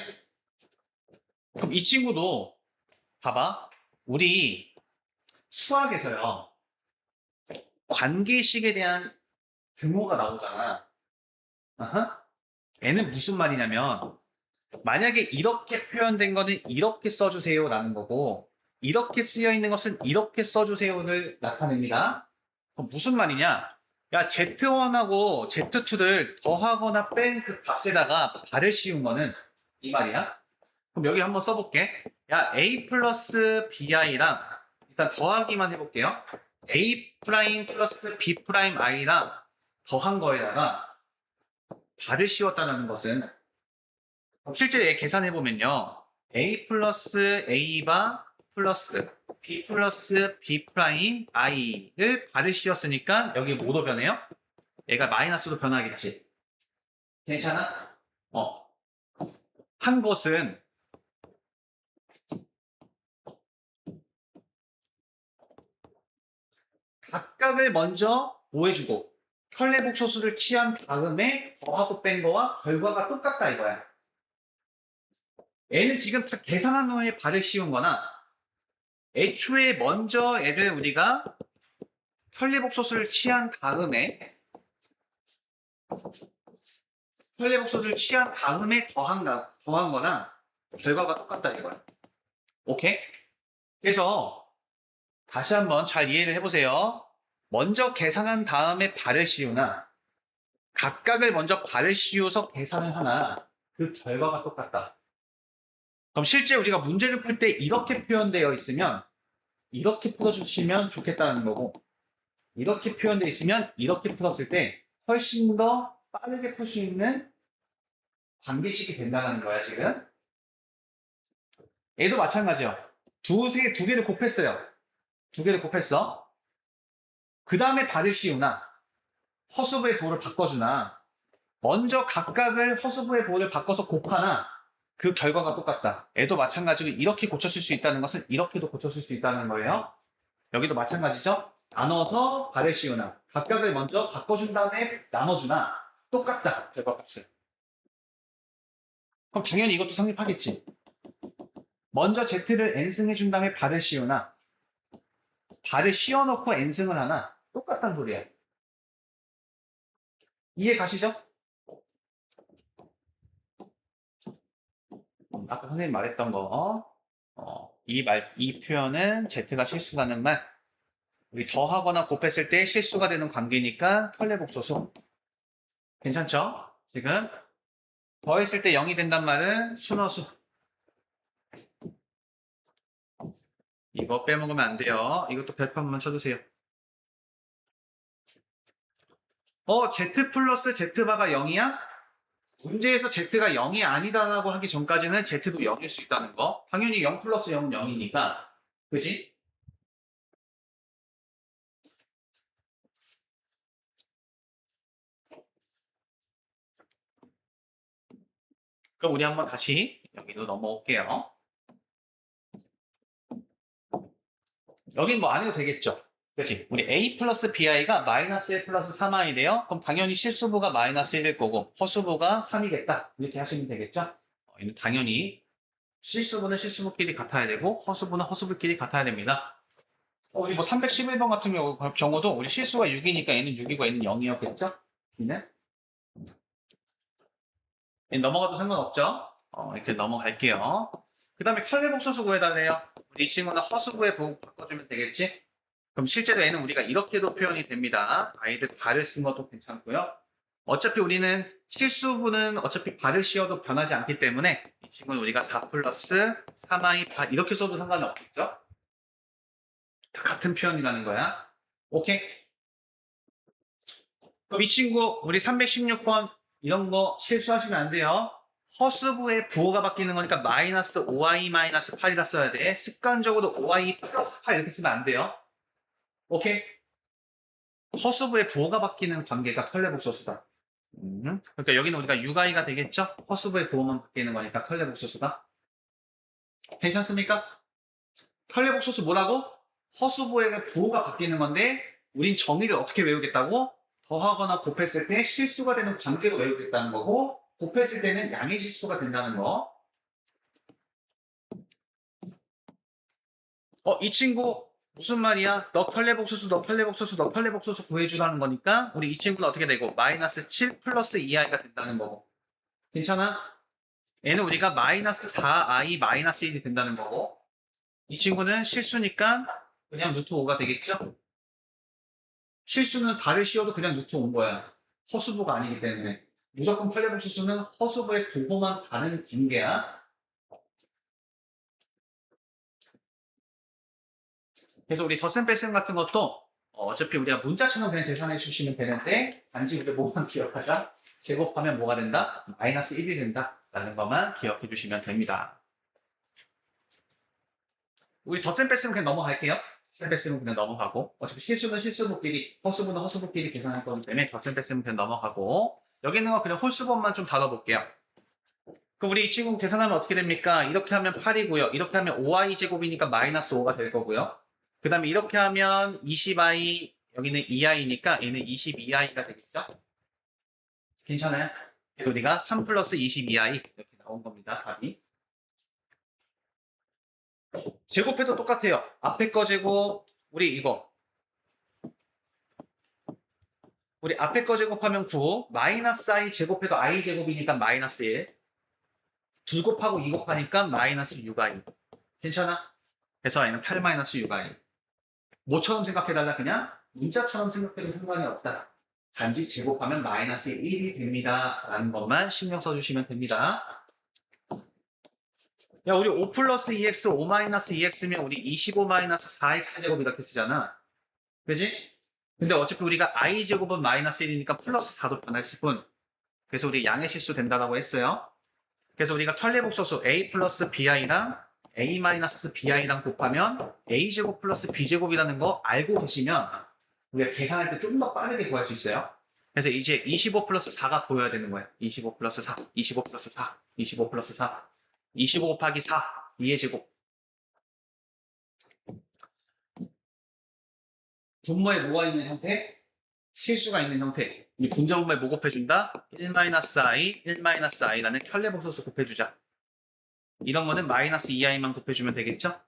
[SPEAKER 1] 그럼 이 친구도 봐봐. 우리 수학에서요. 관계식에 대한 등호가 나오잖아. 아하. 얘는 무슨 말이냐면 만약에 이렇게 표현된 거는 이렇게 써주세요 라는 거고 이렇게 쓰여 있는 것은 이렇게 써주세요를 나타냅니다. 그럼 무슨 말이냐? 야 Z1하고 Z2를 더하거나 뺀 그 값에다가 발을 씌운 거는 이 말이야. 그럼 여기 한번 써볼게. 야 A 플러스 BI랑 일단 더하기만 해볼게요. A 프라임 플러스 B 프라임 I랑 더한 거에다가 발을 씌웠다는 것은 실제 얘 계산해보면요. A 플러스 A바 플러스 B 플러스 B 프라임 I를 발을 씌웠으니까 여기 뭐로 변해요? 얘가 마이너스로 변하겠지. 괜찮아? 한 것은 각각을 먼저 보해주고 혈례복소수를 취한 다음에 더하고 뺀 거와 결과가 똑같다 이거야. 얘는 지금 다 계산한 후에 발을 씌운 거나 애초에 먼저 애를 우리가 혈례복소수를 취한 다음에 더한 거나 결과가 똑같다 이거야. 오케이? 그래서 다시 한번 잘 이해를 해보세요. 먼저 계산한 다음에 발을 씌우나 각각을 먼저 발을 씌워서 계산을 하나 그 결과가 똑같다. 그럼 실제 우리가 문제를 풀 때 이렇게 표현되어 있으면 이렇게 풀어주시면 좋겠다는 거고 이렇게 표현되어 있으면 이렇게 풀었을 때 훨씬 더 빠르게 풀 수 있는 관계식이 된다는 거야 지금. 얘도 마찬가지야. 두 개를 곱했어요. 두 개를 곱했어. 그 다음에 발을 씌우나 허수부의 부호를 바꿔주나 먼저 각각을 허수부의 부호를 바꿔서 곱하나 그 결과가 똑같다. 얘도 마찬가지로 이렇게 고쳤을 수 있다는 것은 이렇게도 고쳤을 수 있다는 거예요. 여기도 마찬가지죠. 나눠서 발을 씌우나 각각을 먼저 바꿔준 다음에 나눠주나 똑같다. 결과값은. 그럼 당연히 이것도 성립하겠지. 먼저 Z를 N승 해준 다음에 발을 씌우나 발을 씌워놓고 N승을 하나 똑같다는 소리야. 이해 가시죠? 아까 선생님 말했던 거, 이 표현은 Z가 실수라는 말. 우리 더하거나 곱했을 때 실수가 되는 관계니까 혈례복소수. 괜찮죠? 지금 더했을 때 0이 된단 말은 순허수. 이거 빼먹으면 안 돼요. 이것도 별표 한번 쳐주세요. Z 플러스 Z바가 0이야? 문제에서 Z가 0이 아니다라고 하기 전까지는 Z도 0일 수 있다는 거. 당연히 0 플러스 0은 0이니까. 그지? 그럼 우리 한번 다시 여기로 넘어올게요. 여긴 뭐 안 해도 되겠죠? 그치? 우리 A 플러스 BI가 마이너스 1 플러스 3i 돼요? 그럼 당연히 실수부가 마이너스 1일 거고 허수부가 3이겠다. 이렇게 하시면 되겠죠? 이는 당연히 실수부는 실수부끼리 같아야 되고 허수부는 허수부끼리 같아야 됩니다. 우리 뭐 311번 같은 경우도 우리 실수가 6이니까 얘는 6이고 얘는 0이었겠죠? B는? 얘는 넘어가도 상관없죠? 이렇게 넘어갈게요. 그 다음에 혈례복소수 구해달래요. 우리 이 친구는 허수부의 부호 바꿔주면 되겠지? 그럼 실제로 얘는 우리가 이렇게도 표현이 됩니다. 아이들 발을 쓴 것도 괜찮고요. 어차피 우리는 실수부는 어차피 발을 씌워도 변하지 않기 때문에 이 친구는 우리가 4 플러스 3i 발 이렇게 써도 상관이 없겠죠? 다 같은 표현이라는 거야. 오케이? 그럼 이 친구 우리 316번 이런 거 실수하시면 안 돼요. 허수부의 부호가 바뀌는 거니까 마이너스 5i 마이너스 8이라 써야 돼. 습관적으로 5i 플러스 8 이렇게 쓰면 안 돼요. 오케이? 허수부의 부호가 바뀌는 관계가 컬레복소수다. 그러니까 여기는 우리가 6i가 되겠죠? 허수부의 부호만 바뀌는 거니까 컬레복소수다. 괜찮습니까? 컬레복소수 뭐라고? 허수부의 부호가 바뀌는 건데 우린 정의를 어떻게 외우겠다고? 더하거나 곱했을 때 실수가 되는 관계로 외우겠다는 거고 곱했을 때는 양의 실수가 된다는 거. 이 친구 무슨 말이야? 너 컬레복소수 구해주라는 거니까 우리 이 친구는 어떻게 되고 마이너스 7 플러스 2i가 된다는 거고 괜찮아? 얘는 우리가 마이너스 4i 마이너스 1이 된다는 거고 이 친구는 실수니까 그냥 루트 5가 되겠죠? 실수는 발을 씌워도 그냥 루트 5인 거야. 허수부가 아니기 때문에. 무조건 컬레복소수는 허수부의 부호만 다른 관계야. 그래서 우리 덧셈 뺄셈 같은 것도 어차피 우리가 문자처럼 그냥 계산해 주시면 되는데 단지 우리가 뭐만 기억하자. 제곱하면 뭐가 된다? 마이너스 1이 된다. 라는 것만 기억해 주시면 됩니다. 우리 덧셈 뺐으면 그냥 넘어갈게요. 덧셈 뺐으면 그냥 넘어가고 어차피 실수는 실수분끼리 허수분은 허수분끼리 계산할 거기 때문에 덧셈 뺐으면 그냥 넘어가고 여기 있는 거 그냥 홀수분만 좀 다뤄볼게요. 그럼 우리 이 친구 계산하면 어떻게 됩니까? 이렇게 하면 8이고요. 이렇게 하면 5i제곱이니까 마이너스 5가 될 거고요. 그 다음에 이렇게 하면 20i, 여기는 2i니까 얘는 22i가 되겠죠? 괜찮아요? 그래서 우리가 3 플러스 22i 이렇게 나온 겁니다. 답이. 제곱해도 똑같아요. 앞에 거 제곱, 우리 앞에 거 제곱하면 9, 마이너스 i 제곱해도 i 제곱이니까 마이너스 1, 2 곱하고 2 곱하니까 마이너스 6i. 괜찮아? 그래서 i는 8 마이너스 6i. 뭐처럼 생각해달라 그냥? 문자처럼 생각해도 상관이 없다. 단지 제곱하면 마이너스 1이 됩니다. 라는 것만 신경 써주시면 됩니다. 야, 우리 5 플러스 2x, 5 마이너스 2x면 우리 25 마이너스 4x 제곱 이렇게 쓰잖아. 그지? 근데 어차피 우리가 i 제곱은 마이너스 1이니까 플러스 4도 변했을 뿐. 그래서 우리 양의 실수 된다라고 했어요. 그래서 우리가 켤레복소수 a 플러스 bi랑 a 마이너스 bi랑 곱하면 a 제곱 플러스 b 제곱이라는 거 알고 계시면 우리가 계산할 때 좀 더 빠르게 구할 수 있어요. 그래서 이제 25 플러스 4가 보여야 되는 거예요. 25 플러스 4, 25 플러스 4, 25 플러스 4, 25 곱하기 4, 2의 제곱. 분모에 뭐가 있는 형태? 실수가 있는 형태. 이 분자분모에 뭐 곱해준다? 1-i, 1-i라는 켤레복소수 곱해주자. 이런 거는 마이너스 2i만 곱해주면 되겠죠?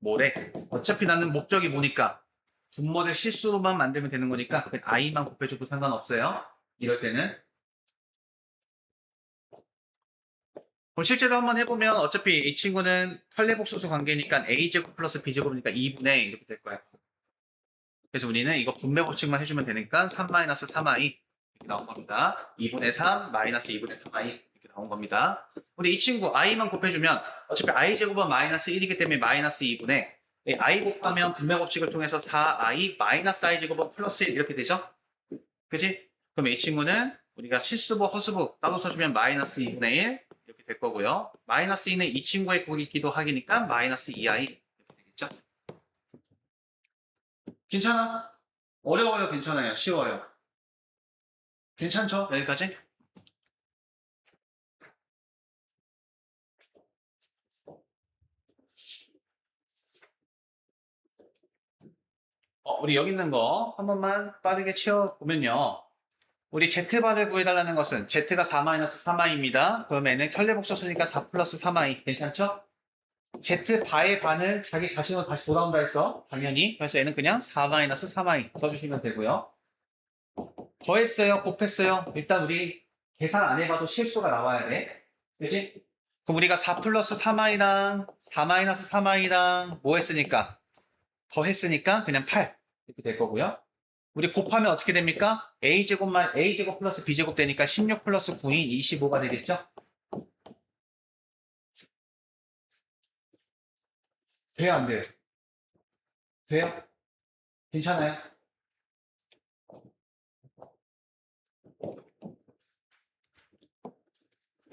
[SPEAKER 1] 뭐래? 어차피 나는 목적이 뭐니까 분모를 실수로만 만들면 되는 거니까 i만 곱해줘도 상관없어요. 이럴 때는. 그럼 실제로 한번 해보면 어차피 이 친구는 켤레복소수 관계니까 a제곱 플러스 b제곱이니까 2분의 이렇게 될 거야. 그래서 우리는 이거 분배 법칙만 해주면 되니까 3-3i 이렇게 나온 겁니다. 2분의 3 마이너스 2분의 3i 이렇게 나온 겁니다. 우리 이 친구 i만 곱해주면 어차피 i제곱은 마이너스 1이기 때문에 마이너스 2분의 i 곱하면 분배 법칙을 통해서 4i 마이너스 i제곱은 플러스 1 이렇게 되죠? 그지? 그럼 이 친구는 우리가 실수부 허수부 따로 써주면 마이너스 2분의 1 이렇게 될 거고요. 마이너스 2는 이 친구의 곱이기도 하기니까 마이너스 2i 이렇게 되겠죠? 괜찮아? 어려워요? 괜찮아요? 쉬워요? 괜찮죠? 여기까지? 우리 여기 있는 거 한 번만 빠르게 채워보면요. 우리 Z바를 구해달라는 것은 Z가 4-3i입니다. 그러면은 켤레복소수니까 4 플러스 3i. 괜찮죠? Z바의 반은 자기 자신으로 다시 돌아온다 해서 당연히 그래서 얘는 그냥 4-3i 써주시면 되고요. 더했어요? 곱했어요? 일단 우리 계산 안 해봐도 실수가 나와야 돼. 그지? 그럼 우리가 4 플러스 3i랑 4-3i랑 뭐 했으니까? 더했으니까 그냥 8 이렇게 될 거고요. 우리 곱하면 어떻게 됩니까? a제곱 플러스 b제곱 되니까 16 플러스 9인 25가 되겠죠? 돼요, 안 돼요? 돼요? 괜찮아요?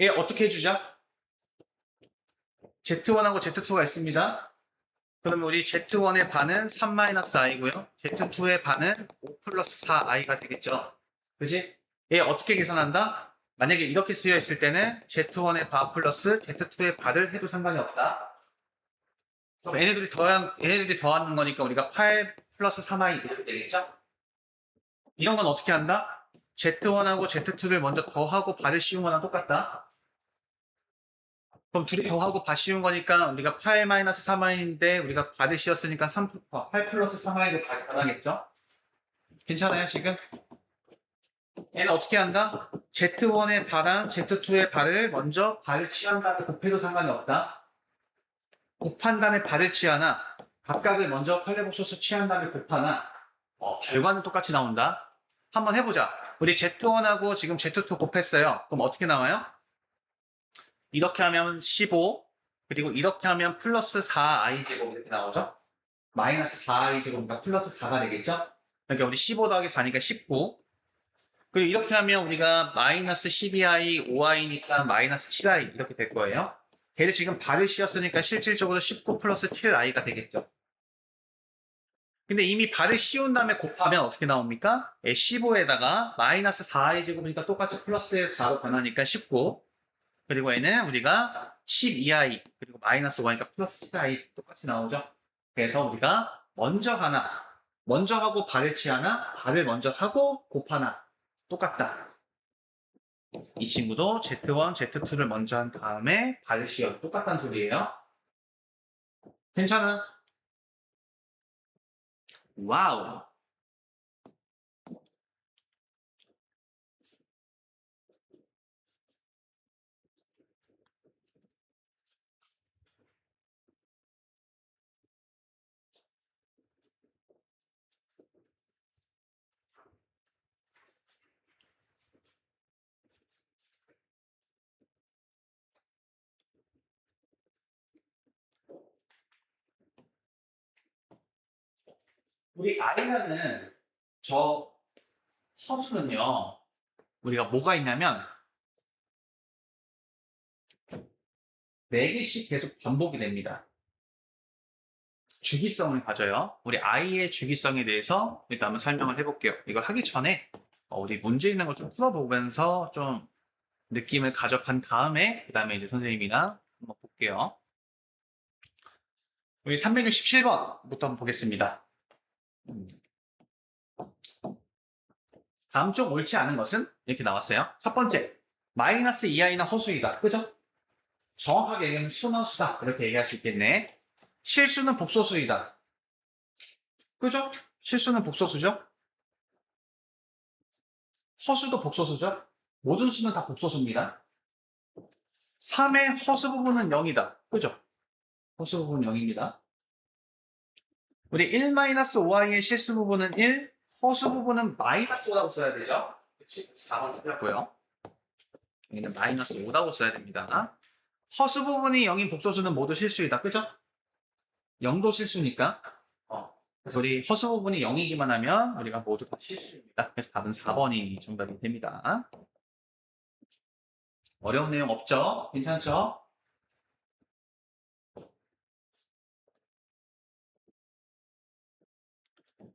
[SPEAKER 1] 얘 어떻게 해주죠? Z1하고 Z2가 있습니다. 그러면 우리 Z1의 반은 3-i고요. Z2의 반은 5 플러스 4i가 되겠죠. 그지? 얘 어떻게 계산한다? 만약에 이렇게 쓰여 있을 때는 Z1의 바 플러스 Z2의 바를 해도 상관이 없다. 그럼 얘네들이 더하는 거니까 우리가 8 플러스 3i 이렇게 되겠죠? 이런 건 어떻게 한다? Z1하고 Z2를 먼저 더하고 바를 씌운 거랑 똑같다. 그럼 둘이 더하고 바 씌운 거니까 우리가 8-3i인데 우리가 바를 씌웠으니까 8 플러스 3i로 변하겠죠? 괜찮아요, 지금? 얘는 어떻게 한다? Z1의 바랑 Z2의 바를 먼저 바를 취한 다음에 곱해도 상관이 없다. 곱한 다음에 바를 취하나 각각을 먼저 컬레복소수 취한 다음에 곱하나 결과는 똑같이 나온다. 한번 해보자. 우리 Z1하고 지금 Z2 곱했어요. 그럼 어떻게 나와요? 이렇게 하면 15 그리고 이렇게 하면 플러스 4i 제곱 이렇게 나오죠? 마이너스 4i 제곱이니까 플러스 4가 되겠죠? 그러니까 우리 15 더하기 4니까 19 그리고 이렇게 하면 우리가 마이너스 12i, 5i니까 마이너스 7i 이렇게 될 거예요. 걔를 지금 발을 씌웠으니까 실질적으로 19 플러스 7i가 되겠죠. 근데 이미 발을 씌운 다음에 곱하면 어떻게 나옵니까? 15에다가 마이너스 4i 제곱이니까 똑같이 플러스 4로 변하니까 19. 그리고 얘는 우리가 12i 그리고 마이너스 5이니까 플러스 7i 똑같이 나오죠. 그래서 우리가 먼저 하고 발을 치하나 발을 먼저 하고 곱하나 똑같다. 이 친구도 Z1, Z2를 먼저 한 다음에 발을 씌워도 똑같다는 소리예요. 괜찮아? 와우. 우리 I라는 저 허수는요, 우리가 뭐가 있냐면 4개씩 계속 반복이 됩니다. 주기성을 가져요. 우리 I의 주기성에 대해서 일단 한번 설명을 해볼게요. 이걸 하기 전에 우리 문제 있는 걸 좀 풀어보면서 좀 느낌을 가져간 다음에 그 다음에 이제 선생님이랑 한번 볼게요. 우리 367번부터 한번 보겠습니다. 다음 쪽 옳지 않은 것은 이렇게 나왔어요. 첫 번째, 마이너스 2i는 허수이다. 그죠? 정확하게 얘기하면 순허수다. 이렇게 얘기할 수 있겠네. 실수는 복소수이다. 그죠? 실수는 복소수죠? 허수도 복소수죠? 모든 수는 다 복소수입니다. 3의 허수 부분은 0이다. 그죠? 허수 부분 0입니다. 우리 1-5i의 실수 부분은 1, 허수 부분은 마이너스 5라고 써야 되죠? 그치? 4번 틀렸고요. 여기는 마이너스 5라고 써야 됩니다. 허수 부분이 0인 복소수는 모두 실수이다. 그죠? 0도 실수니까. 그래서 우리 허수 부분이 0이기만 하면 우리가 모두 다 실수입니다. 그래서 답은 4번이 정답이 됩니다. 어려운 내용 없죠? 괜찮죠?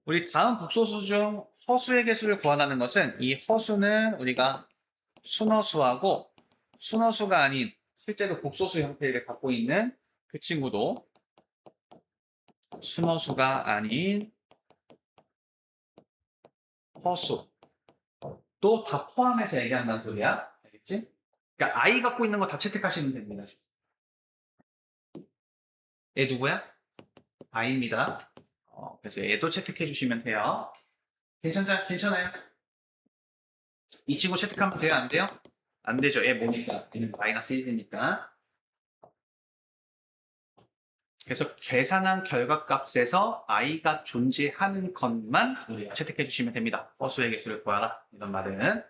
[SPEAKER 1] 우리 다음 복소수 중 허수의 개수를 구하라는 것은 이 허수는 우리가 순허수하고 순허수가 아닌 실제로 복소수 형태를 갖고 있는 그 친구도 순허수가 아닌 허수 또 다 포함해서 얘기한다는 소리야. 알겠지? 그러니까 I 갖고 있는 거 다 채택하시면 됩니다. 얘 누구야? I입니다. 그래서 얘도 채택해 주시면 돼요. 괜찮아요? 이 친구 채택하면 돼요? 안 돼요? 안 되죠. 얘 뭐니까? 얘는 마이너스 1이니까. 그래서 계산한 결과값에서 i가 존재하는 것만 우리가 채택해 주시면 됩니다. 허수의 개수를 구하라. 이런 말은.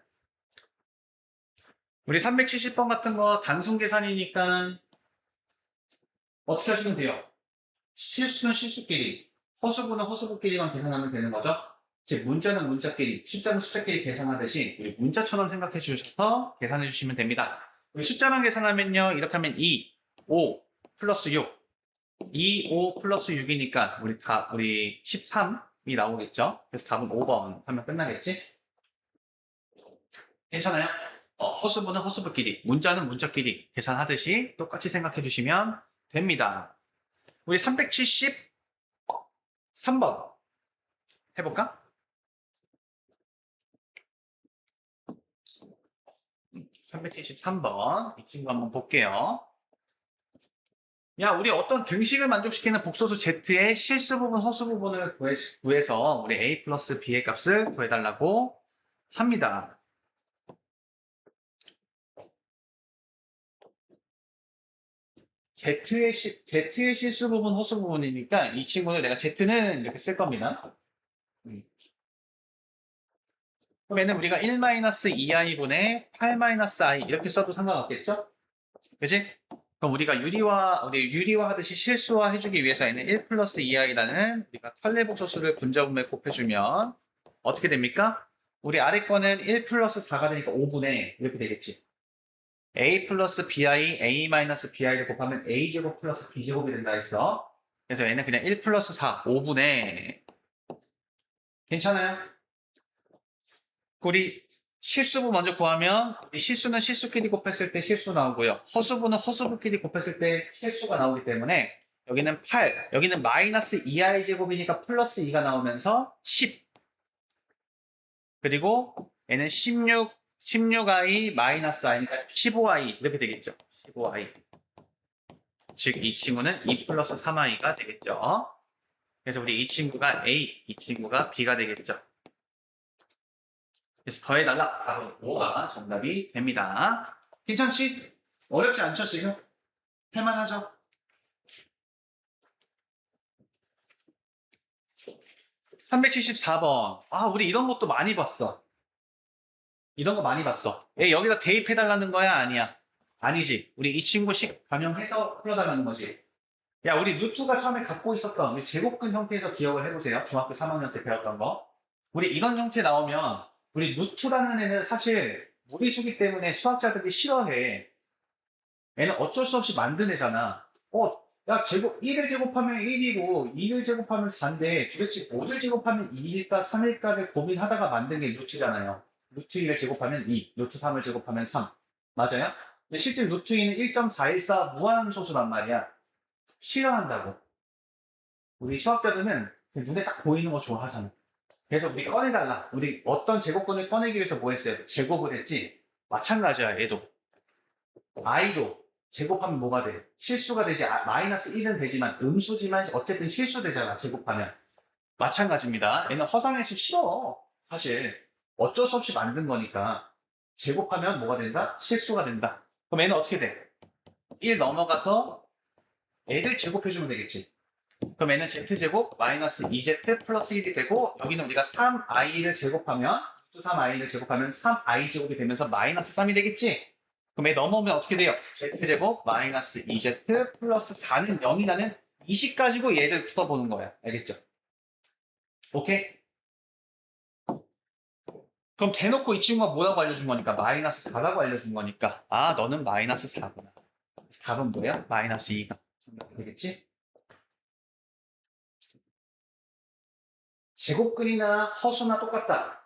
[SPEAKER 1] 우리 370번 같은 거 단순 계산이니까 어떻게 하시면 돼요? 실수는 실수끼리, 허수분은 허수분끼리만 계산하면 되는 거죠. 즉 문자는 문자끼리, 숫자는 숫자끼리 계산하듯이 우리 문자처럼 생각해 주셔서 계산해 주시면 됩니다. 우리 숫자만 계산하면요. 이렇게 하면 2, 5 플러스 6 2, 5 플러스 6이니까 우리 13이 나오겠죠? 그래서 답은 5번 하면 끝나겠지? 괜찮아요? 허수분은 허수분끼리, 문자는 문자끼리 계산하듯이 똑같이 생각해 주시면 됩니다. 우리 373번 해볼까? 373번 이 친구 한번 볼게요. 야, 우리 어떤 등식을 만족시키는 복소수 Z의 실수 부분, 허수 부분을 구해서 우리 A 플러스 B의 값을 구해달라고 합니다. Z의 실수 부분, 허수 부분이니까 이 친구를 내가 Z는 이렇게 쓸 겁니다. 그럼 얘는 우리가 1-2i분의 8-i 이렇게 써도 상관없겠죠? 그지? 그럼 우리 유리화 하듯이 실수화 해주기 위해서는 1 플러스 2i라는 우리가 컬레복소수를 분자분모에 곱해주면 어떻게 됩니까? 우리 아래 거는 1 플러스 4가 되니까 5분의 이렇게 되겠지. a 플러스 bi, a 마이너스 bi를 곱하면 a제곱 플러스 b제곱이 된다 했어. 그래서 얘는 그냥 1 플러스 4, 5분의 괜찮아요? 우리 실수부 먼저 구하면 이 실수는 실수끼리 곱했을 때 실수 나오고요. 허수부는 허수부끼리 곱했을 때 실수가 나오기 때문에 여기는 8, 여기는 마이너스 2i 제곱이니까 플러스 2가 나오면서 10. 그리고 얘는 16, 16i 마이너스 i니까 15i 이렇게 되겠죠. 15i. 즉 이 친구는 2 플러스 3i가 되겠죠. 그래서 우리 이 친구가 A, 이 친구가 B가 되겠죠. 그래서 더해달라. 바로 5가 정답이 됩니다. 괜찮지? 어렵지 않죠, 지금? 할만하죠? 374번. 아, 우리 이런 것도 많이 봤어. 이런 거 많이 봤어. 얘 여기다 대입해달라는 거야? 아니야? 아니지. 우리 이 친구씩 변형해서 풀어달라는 거지. 야, 우리 루트가 처음에 갖고 있었던 우리 제곱근 형태에서 기억을 해보세요. 중학교 3학년 때 배웠던 거. 우리 이런 형태 나오면 우리 루트라는 애는 사실 무리수기 때문에 수학자들이 싫어해. 얘는 어쩔 수 없이 만든 애잖아. 야, 1을 제곱하면 1이고 2를 제곱하면 4인데 도대체 5를 제곱하면 2일까 3일까를 고민하다가 만든 게 루트잖아요. 루트 2를 제곱하면 2, 루트 3을 제곱하면 3. 맞아요? 근데 실제 루트 2는 1.414 무한소수란 말이야. 싫어한다고. 우리 수학자들은 눈에 딱 보이는 거 좋아하잖아. 그래서 우리 꺼내달라. 우리 어떤 제곱근을 꺼내기 위해서 뭐 했어요? 제곱을 했지. 마찬가지야, 얘도. i로 제곱하면 뭐가 돼? 실수가 되지. 마이너스 1은 되지만 음수지만 어쨌든 실수되잖아, 제곱하면. 마찬가지입니다. 얘는 허상해수 싫어. 사실. 어쩔 수 없이 만든 거니까. 제곱하면 뭐가 된다? 실수가 된다. 그럼 얘는 어떻게 돼? 1 넘어가서 애들 제곱해주면 되겠지. 그럼 얘는 z제곱 마이너스 2z 플러스 1이 되고 여기는 우리가 3i를 제곱하면 3i를 제곱하면 3i 제곱이 되면서 마이너스 3이 되겠지? 그럼 얘 넘어오면 어떻게 돼요? z제곱 마이너스 2z 플러스 4는 0이라는 이식 가지고 얘를 풀어보는 거야. 알겠죠? 오케이? 그럼 대놓고 이 친구가 뭐라고 알려준 거니까 마이너스 4라고 알려준 거니까 아 너는 마이너스 4구나. 답은 뭐야? 마이너스 2가 되겠지? 제곱근이나 허수나 똑같다.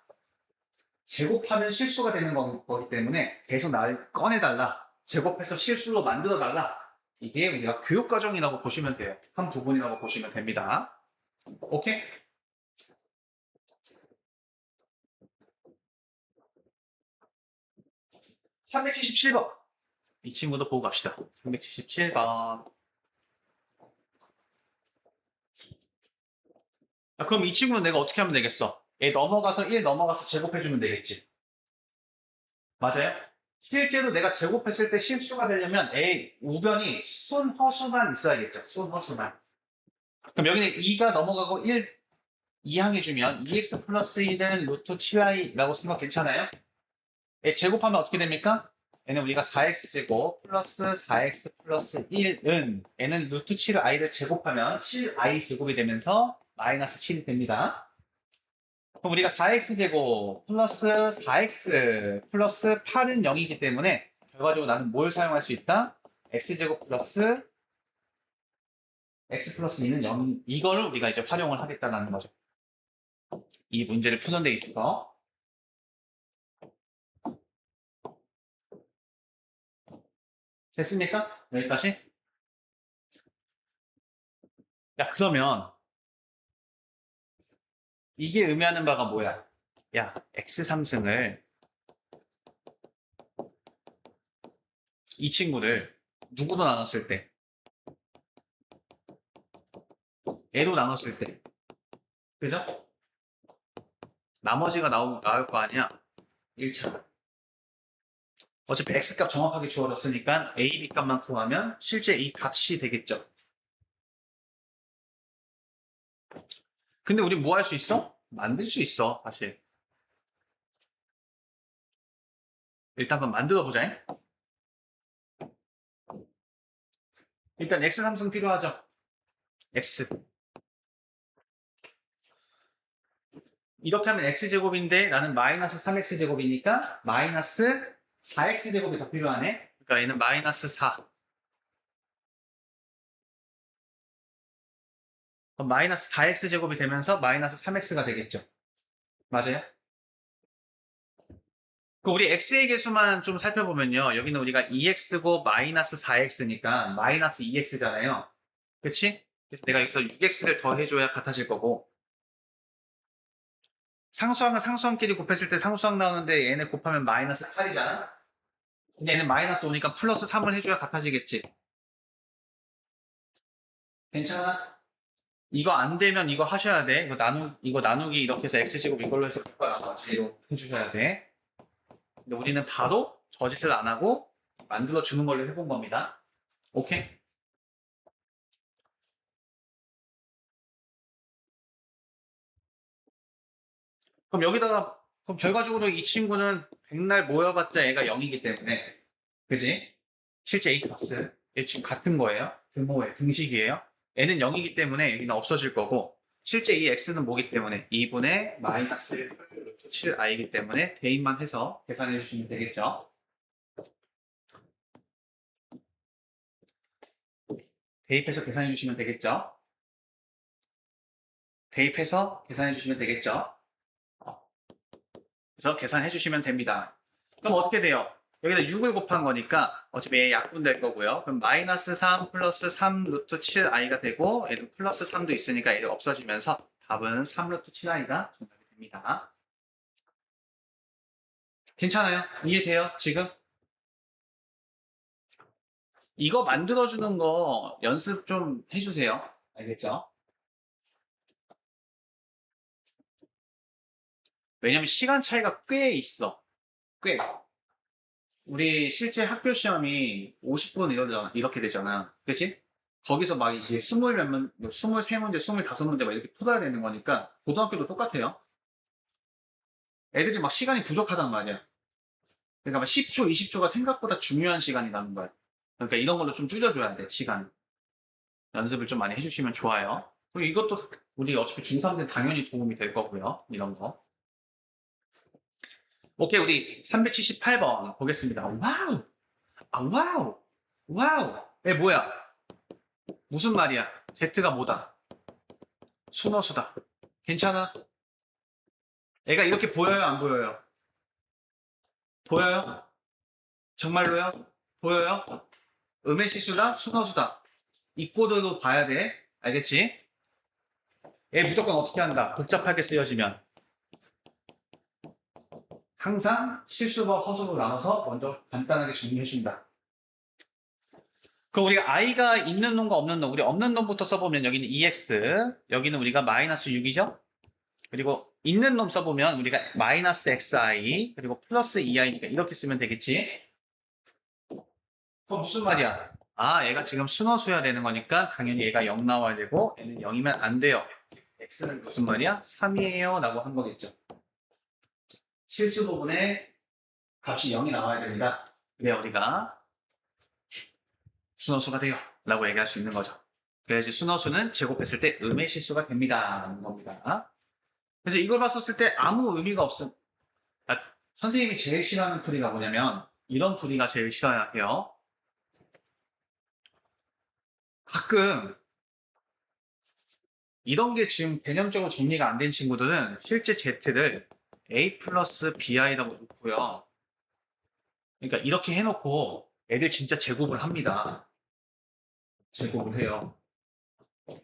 [SPEAKER 1] 제곱하면 실수가 되는 거기 때문에 계속 날 꺼내달라. 제곱해서 실수로 만들어달라. 이게 우리가 교육과정이라고 보시면 돼요. 한 부분이라고 보시면 됩니다. 오케이? 377번. 이 친구도 보고 갑시다. 377번. 그럼 이 친구는 내가 어떻게 하면 되겠어? 얘 넘어가서 1 넘어가서 제곱해주면 되겠지. 맞아요? 실제로 내가 제곱했을 때 실수가 되려면 A 우변이 순허수만 있어야겠죠. 순허수만. 그럼 여기는 2가 넘어가고 1 이항해주면 2x 플러스 1은 루트 7i라고 쓴 거 괜찮아요? 얘 제곱하면 어떻게 됩니까? 얘는 우리가 4x제곱 플러스 4x 플러스 1은 얘는 루트 7i를 제곱하면 7i 제곱이 되면서 마이너스 7이 됩니다. 그럼 우리가 4x제곱 플러스 4x 플러스 8은 0이기 때문에 결과적으로 나는 뭘 사용할 수 있다? x제곱 플러스 x 플러스 2는 0 이거를 우리가 이제 활용을 하겠다는 거죠. 이 문제를 푸는 데 있어서 됐습니까? 여기까지? 야 그러면 이게 의미하는 바가 뭐야? 야 x3승을 이 친구를 누구로 나눴을 때 애로 나눴을 때 그죠? 나머지가 나올 거 아니야? 1차 어차피 x값 정확하게 주어졌으니까 a, b 값만 구하면 실제 이 값이 되겠죠. 근데 우리 뭐 할 수 있어? 만들 수 있어 사실. 일단 한번 만들어 보자. 일단 x3승 필요하죠. x 이렇게 하면 x제곱인데 나는 마이너스 3x제곱이니까 마이너스 4x제곱이 더 필요하네. 그러니까 얘는 마이너스 4. 그럼 마이너스 4x제곱이 되면서 마이너스 3x가 되겠죠. 맞아요? 그 우리 x의 개수만 좀 살펴보면요. 여기는 우리가 2x고 마이너스 4x니까 마이너스 2x잖아요. 그치? 그래서 내가 여기서 6x를 더해줘야 같아질 거고 상수항은 상수항끼리 곱했을 때 상수항 나오는데 얘네 곱하면 마이너스 8이잖아? 근데 얘는 마이너스 5니까 플러스 3을 해줘야 같아지겠지. 괜찮아? 이거 안 되면 이거 하셔야 돼. 이거 나누기 이렇게 해서 x제곱 이걸로 해서 나머지로 해주셔야 돼. 근데 우리는 바로 저짓을 안 하고 만들어 주는 걸로 해본 겁니다. 오케이? 그럼 여기다가 그럼 결과적으로 이 친구는 백날 모여봤자 얘가 0이기 때문에 그지? 실제 A 값은 얘 지금 같은 거예요. 등호에 등식이에요. N은 0이기 때문에 여기는 없어질 거고 실제 이 X는 뭐기 때문에 2분의 마이너스 7i이기 때문에 대입만 해서 계산해 주시면 되겠죠. 대입해서 계산해 주시면 되겠죠. 대입해서 계산해 주시면 되겠죠. 그래서 계산해 주시면 됩니다. 그럼 어떻게 돼요? 여기다 6을 곱한 거니까 어차피 얘 약분될 거고요. 그럼 마이너스 3 플러스 3 루트 7i가 되고 얘도 플러스 3도 있으니까 얘도 없어지면서 답은 3 루트 7i가 정답이 됩니다. 괜찮아요? 이해돼요? 지금? 이거 만들어주는 거 연습 좀 해주세요. 알겠죠? 왜냐면 시간 차이가 꽤 있어. 꽤. 우리 실제 학교 시험이 50분 이렇게 되잖아. 그치? 거기서 막 이제 20 몇 문, 23문제, 25문제 막 이렇게 풀어야 되는 거니까 고등학교도 똑같아요. 애들이 막 시간이 부족하단 말이야. 그러니까 막 10초, 20초가 생각보다 중요한 시간이 나는 거야. 그러니까 이런 걸로 좀 줄여줘야 돼, 시간. 연습을 좀 많이 해주시면 좋아요. 그리고 이것도 우리 어차피 중3 때 당연히 도움이 될 거고요. 이런 거. 오케이, 우리 378번 보겠습니다. 와우! 아, 와우! 와우! 에, 뭐야? 무슨 말이야? Z가 뭐다? 순어수다. 괜찮아? 애가 이렇게 보여요? 안 보여요? 보여요? 정말로요? 보여요? 음의 시수다? 순어수다. 이 코드도 봐야 돼. 알겠지? 얘 무조건 어떻게 한다? 복잡하게 쓰여지면. 항상 실수와 허수로 나눠서 먼저 간단하게 정리해준다. 그럼 우리가 i가 있는 놈과 없는 놈, 우리 없는 놈부터 써보면 여기는 2x, 여기는 우리가 마이너스 6이죠? 그리고 있는 놈 써보면 우리가 마이너스 xi, 그리고 플러스 2i니까 이렇게 쓰면 되겠지? 그럼 무슨 말이야? 아, 얘가 지금 순어수야 되는 거니까 당연히 얘가 0 나와야 되고 얘는 0이면 안 돼요. x는 무슨 말이야? 3이에요 라고 한 거겠죠. 실수 부분에 값이 0이 나와야 됩니다. 그래야 우리가 순어수가 돼요 라고 얘기할 수 있는 거죠. 그래야지 순어수는 제곱했을 때 음의 실수가 됩니다 라는 겁니다. 그래서 이걸 봤었을 때 아무 의미가 없음. 아, 선생님이 제일 싫어하는 풀이가 뭐냐면 이런 풀이가 제일 싫어해요. 가끔 이런 게 지금 개념적으로 정리가 안 된 친구들은 실제 Z를 A 플러스 BI라고 놓고요. 그러니까 이렇게 해놓고 애들 진짜 제곱을 합니다. 제곱을 해요.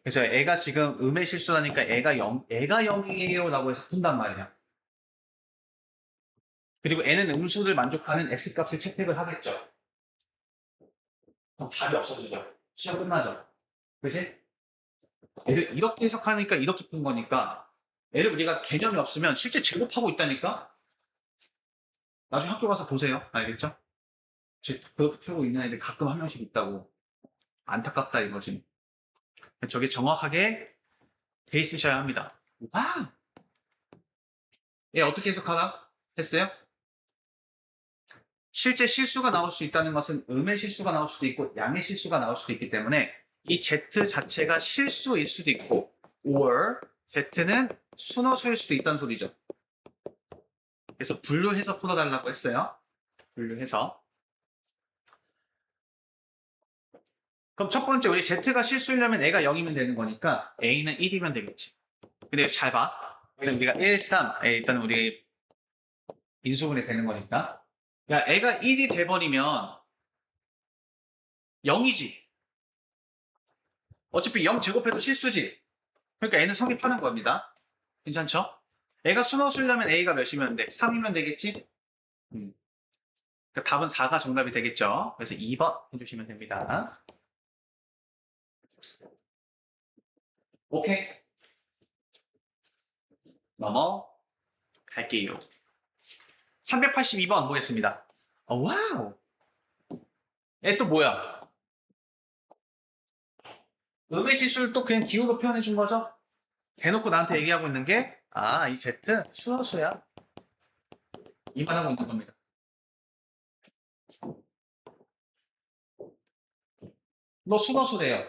[SPEAKER 1] 그래서 애가 지금 음의 실수라니까 애가 0이에요 라고 해서 푼단 말이야. 그리고 애는 음수를 만족하는 X값을 채택을 하겠죠. 그럼 답이 없어지죠. 시험 끝나죠. 그치? 애를 이렇게 해석하니까 이렇게 푼 거니까 애를 우리가 개념이 없으면 실제 제곱하고 있다니까? 나중에 학교 가서 보세요. 알겠죠? 그렇게 풀고 있는 애들 가끔 한 명씩 있다고. 안타깝다 이거지. 저게 정확하게 돼 있으셔야 합니다. 와우! 얘 어떻게 해석하나? 했어요? 실제 실수가 나올 수 있다는 것은 음의 실수가 나올 수도 있고 양의 실수가 나올 수도 있기 때문에 이 Z 자체가 실수일 수도 있고 or Z는 순허수일 수도 있다는 소리죠. 그래서 분류해서 풀어달라고 했어요. 분류해서. 그럼 첫 번째 우리 Z가 실수이려면 A가 0이면 되는 거니까 A는 1이면 되겠지. 근데 잘 봐. 여기는 우리가 1, 3, 일단 우리 인수분해 되는 거니까. 야, A가 1이 돼버리면 0이지. 어차피 0 제곱해도 실수지. 그러니까 A는 성립하는 겁니다. 괜찮죠? A가 순허수이려면 A가 몇이면 돼? 3이면 되겠지? 그러니까 답은 4가 정답이 되겠죠. 그래서 2번 해주시면 됩니다. 오케이. 넘어갈게요. 382번 보겠습니다. 와우. 얘 또 뭐야? 음의 실수를 또 그냥 기호로 표현해 준 거죠? 대놓고 나한테 얘기하고 있는 게, 이 Z 순허수야. 이 말하고 있는 겁니다. 너 순허수래요.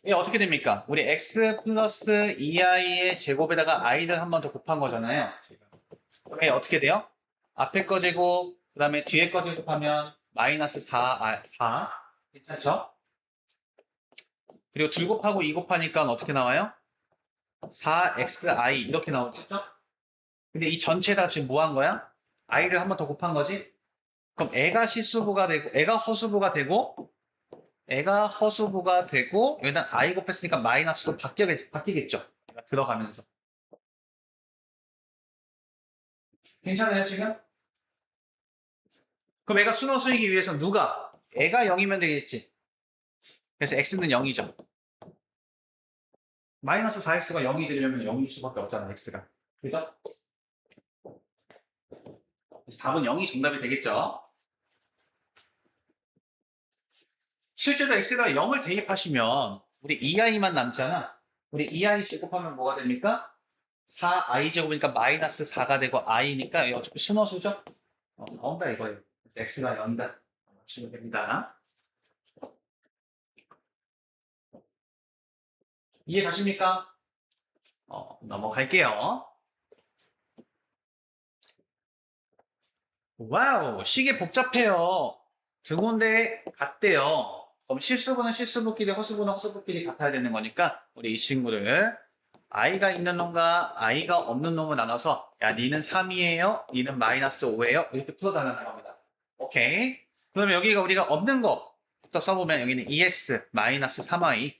[SPEAKER 1] 이게 어떻게 됩니까? 우리 x 플러스 2i의 제곱에다가 i를 한 번 더 곱한 거잖아요. 그게 어떻게 돼요? 앞에 거 제곱, 그 다음에 뒤에 거 제곱하면 마이너스 4. 괜찮죠? 그리고 줄 곱하고 2 곱하니까 어떻게 나와요? 4xi 이렇게 나오겠죠? 근데 이 전체에다 지금 뭐 한 거야? i를 한 번 더 곱한 거지? 그럼 애가 실수부가 되고, 애가 허수부가 되고, 여기다 i 곱했으니까 마이너스로 바뀌겠죠? 들어가면서. 괜찮아요, 지금? 그럼 애가 순허수이기 위해서 누가? 애가 0이면 되겠지. 그래서 x는 0이죠. 마이너스 4x가 0이 되려면 0일 수밖에 없잖아, x가. 그죠? 그래서 답은 0이 정답이 되겠죠. 실제로 x가 0을 대입하시면 우리 2i만 남잖아. 우리 2i 곱하면 뭐가 됩니까? 4i 제곱이니까 마이너스 4가 되고 i니까 어차피 순허수죠? 나온다 이거예요. 그래서 x가 0이다. 맞추면 됩니다. 이해 가십니까? 넘어갈게요. 와우, 시계 복잡해요. 두 군데 같대요. 그럼 실수분은 실수분끼리, 허수분은 허수분끼리 같아야 되는 거니까 우리 이 친구를 i가 있는 놈과 i가 없는 놈을 나눠서 야, 니는 3이에요, 니는 마이너스 5예요 이렇게 풀어달라는 겁니다. 오케이. 그러면 여기가 우리가 없는 거부터 써보면 여기는 2x 마이너스 3i,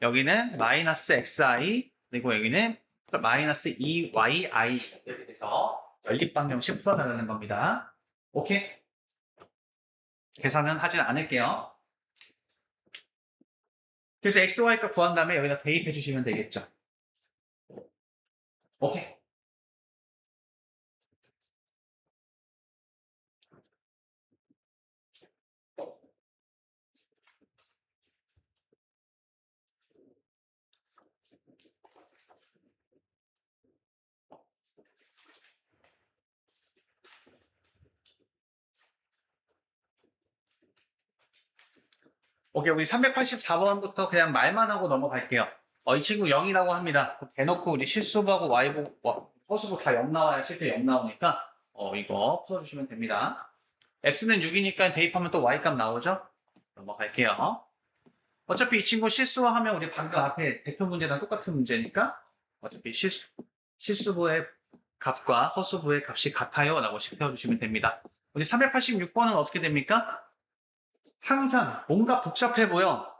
[SPEAKER 1] 여기는 마이너스 xi, 그리고 여기는 마이너스 2yi 이렇게 돼서 연립방정식 풀어달라는 겁니다. 오케이? 계산은 하진 않을게요. 그래서 x, y값 구한 다음에 여기다 대입해 주시면 되겠죠. 오케이. 오케이, 우리 384번부터 그냥 말만 하고 넘어갈게요. 이 친구 0이라고 합니다. 대놓고 우리 실수부하고 y부, 허수부 다 0 나와야 실제 0 나오니까 이거 풀어주시면 됩니다. x는 6이니까 대입하면 또 y값 나오죠? 넘어갈게요. 어차피 이 친구 실수하면 우리 방금 앞에 대표 문제랑 똑같은 문제니까 어차피 실수부의 값과 허수부의 값이 같아요 라고 세워주시면 됩니다. 우리 386번은 어떻게 됩니까? 항상 뭔가 복잡해 보여.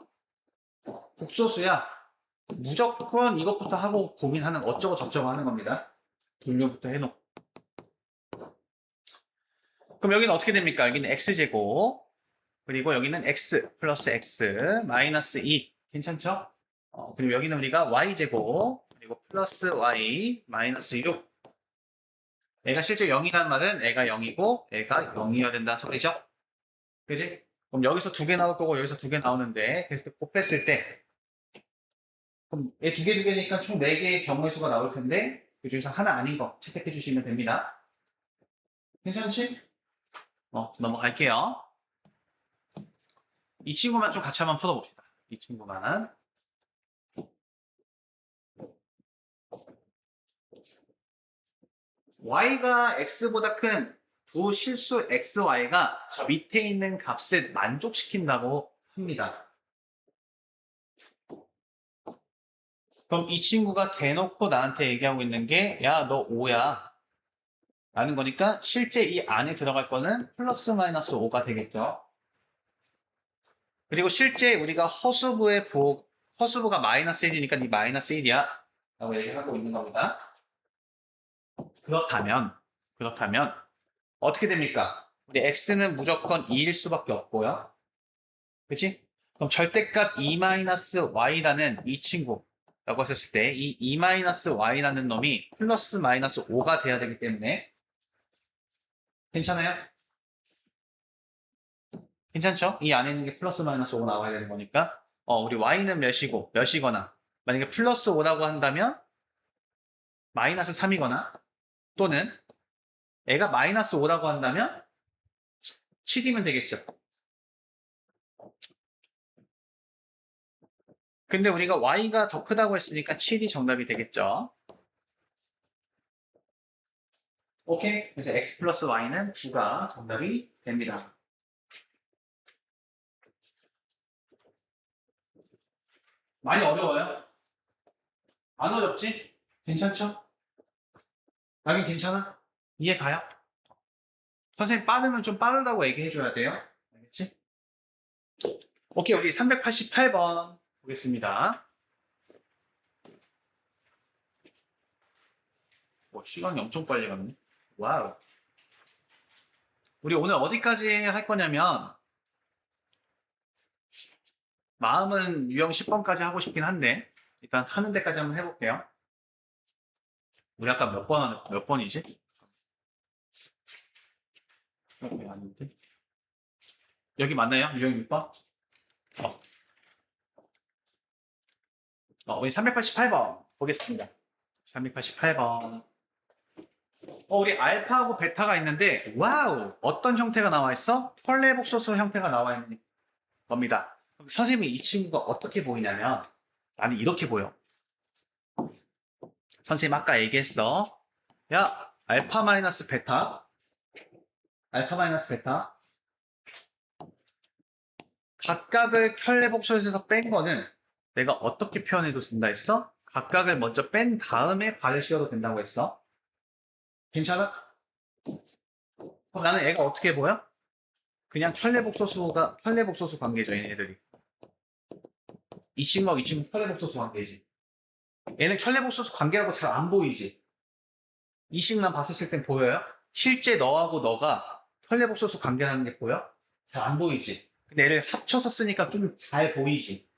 [SPEAKER 1] 복소수야. 무조건 이것부터 하고 고민하는 어쩌고 저쩌고 하는 겁니다. 분류부터 해놓고. 그럼 여기는 어떻게 됩니까? 여기는 x제곱, 그리고 여기는 x 플러스 x 마이너스 2. 괜찮죠? 그리고 여기는 우리가 y제곱, 그리고 플러스 y 마이너스 6. 애가 실제 0이라는 말은 애가 0이고 애가 0이어야 된다는 소리죠. 그지? 그럼 여기서 두 개 나올 거고 여기서 두 개 나오는데 그래서 곱했을 때 그럼 얘 두 개니까 총 4개의 경우의 수가 나올 텐데 그 중에서 하나 아닌 거 채택해 주시면 됩니다. 괜찮지? 넘어갈게요. 이 친구만 좀 같이 한번 풀어봅시다. 이 친구만. y가 x보다 큰 두 실수 xy가 저 밑에 있는 값을 만족시킨다고 합니다. 그럼 이 친구가 대놓고 나한테 얘기하고 있는 게, 야, 너 5야. 라는 거니까 실제 이 안에 들어갈 거는 플러스 마이너스 5가 되겠죠. 그리고 실제 우리가 허수부가 마이너스 1이니까 네 마이너스 1이야. 라고 얘기하고 있는 겁니다. 그렇다면 어떻게 됩니까? 우리 x는 무조건 2일 수밖에 없고요. 그치? 그럼 절대값 2-y라는 이 친구라고 했을 때 이 2-y라는 놈이 플러스 마이너스 5가 돼야 되기 때문에 괜찮아요? 괜찮죠? 이 안에 있는 게 플러스 마이너스 5 나와야 되는 거니까 우리 y는 몇이거나 만약에 플러스 5라고 한다면 마이너스 3이거나 또는 애가 마이너스 5라고 한다면 7이면 되겠죠. 근데 우리가 y가 더 크다고 했으니까 7이 정답이 되겠죠. 오케이? 그래서 x 플러스 y는 9가 정답이 됩니다. 많이 어려워요? 안 어렵지? 괜찮죠? 나긴 괜찮아? 이해 가요? 선생님 빠르면 좀 빠르다고 얘기해줘야 돼요. 알겠지? 오케이, 우리 388번 보겠습니다. 시간이 엄청 빨리 가네. 와우. 우리 오늘 어디까지 할 거냐면 마음은 유형 10번까지 하고 싶긴 한데 일단 하는 데까지 한번 해볼게요. 우리 아까 몇 번이지? 여기 아닌데? 여기 맞나요? 유형 6번? 우리 388번 보겠습니다. 388번. 우리 알파하고 베타가 있는데, 와우! 어떤 형태가 나와 있어? 펄레복소수 형태가 나와 있는 겁니다. 선생님이 이 친구가 어떻게 보이냐면, 나는 이렇게 보여. 선생님 아까 얘기했어. 야, 알파 마이너스 베타. 알파 마이너스 베타. 각각을 켤레복소수에서 뺀 거는 내가 어떻게 표현해도 된다 했어? 각각을 먼저 뺀 다음에 발을 씌워도 된다고 했어. 괜찮아? 그럼 나는 애가 어떻게 보여? 그냥 켤레복소수 관계죠, 얘네들이. 이 친구하고 이 친구 켤레복소수 관계지. 얘는 켤레복소수 관계라고 잘 안 보이지. 이 식만 봤을 땐 보여요? 실제 너하고 너가 켤레복소수 관계라는 게 보여? 잘 안 보이지. 근데 얘를 합쳐서 쓰니까 좀 잘 보이지.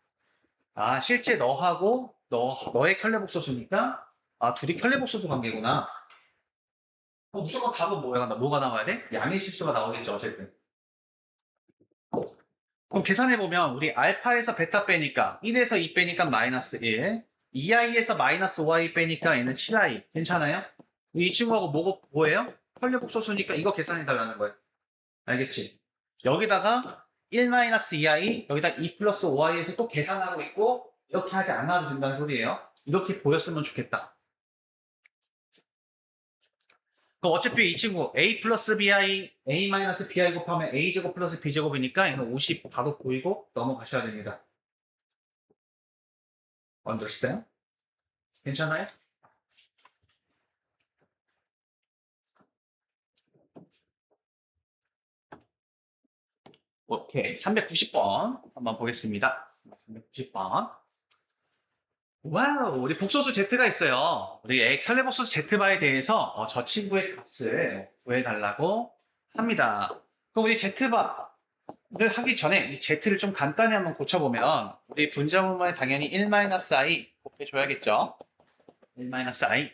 [SPEAKER 1] 아, 실제 너하고 너의 켤레복소수니까 둘이 켤레복소수 관계구나. 무조건 답은 뭐가 나와야 돼? 양의 실수가 나오겠죠, 어쨌든. 그럼 계산해보면 우리 알파에서 베타 빼니까 1에서 2 빼니까 마이너스 1, 2i에서 마이너스 5i 빼니까 얘는 7i. 괜찮아요? 이 친구하고 뭐예요? 혈류복소수니까 이거 계산해달라는 거예요. 알겠지? 여기다가 1-2i, 여기다 2 플러스 5i에서 또 계산하고 있고 이렇게 하지 않아도 된다는 소리예요. 이렇게 보였으면 좋겠다. 그럼 어차피 이 친구 a 플러스 bi, a 마이너스 bi 곱하면 a제곱 플러스 b제곱이니까 얘는 50 바로 보이고 넘어가셔야 됩니다. Understand? 괜찮아요? 오케이. 390번 한번 보겠습니다. 390번. 와우, 우리 복소수 Z가 있어요. 우리 캘레복소수 Z바에 대해서 저 친구의 값을 구해달라고 합니다. 그럼 우리 Z바를 하기 전에 이 Z를 좀 간단히 한번 고쳐보면 우리 분자분모에 당연히 1-i 곱해줘야겠죠. 1-i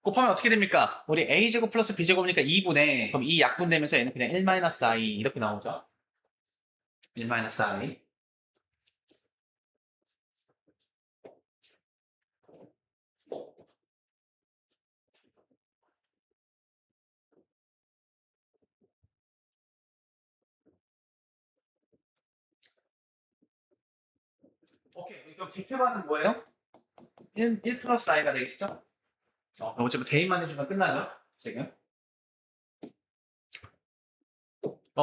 [SPEAKER 1] 곱하면 어떻게 됩니까? 우리 a제곱 플러스 b제곱이니까 2분의 그럼 이 약분되면서 얘는 그냥 1-i 이렇게 나오죠. 1-i 오케이. 그럼 Z바는 뭐예요? 1 플러스 i가 되겠죠? 어차피 대입만 해주면 끝나죠? 지금.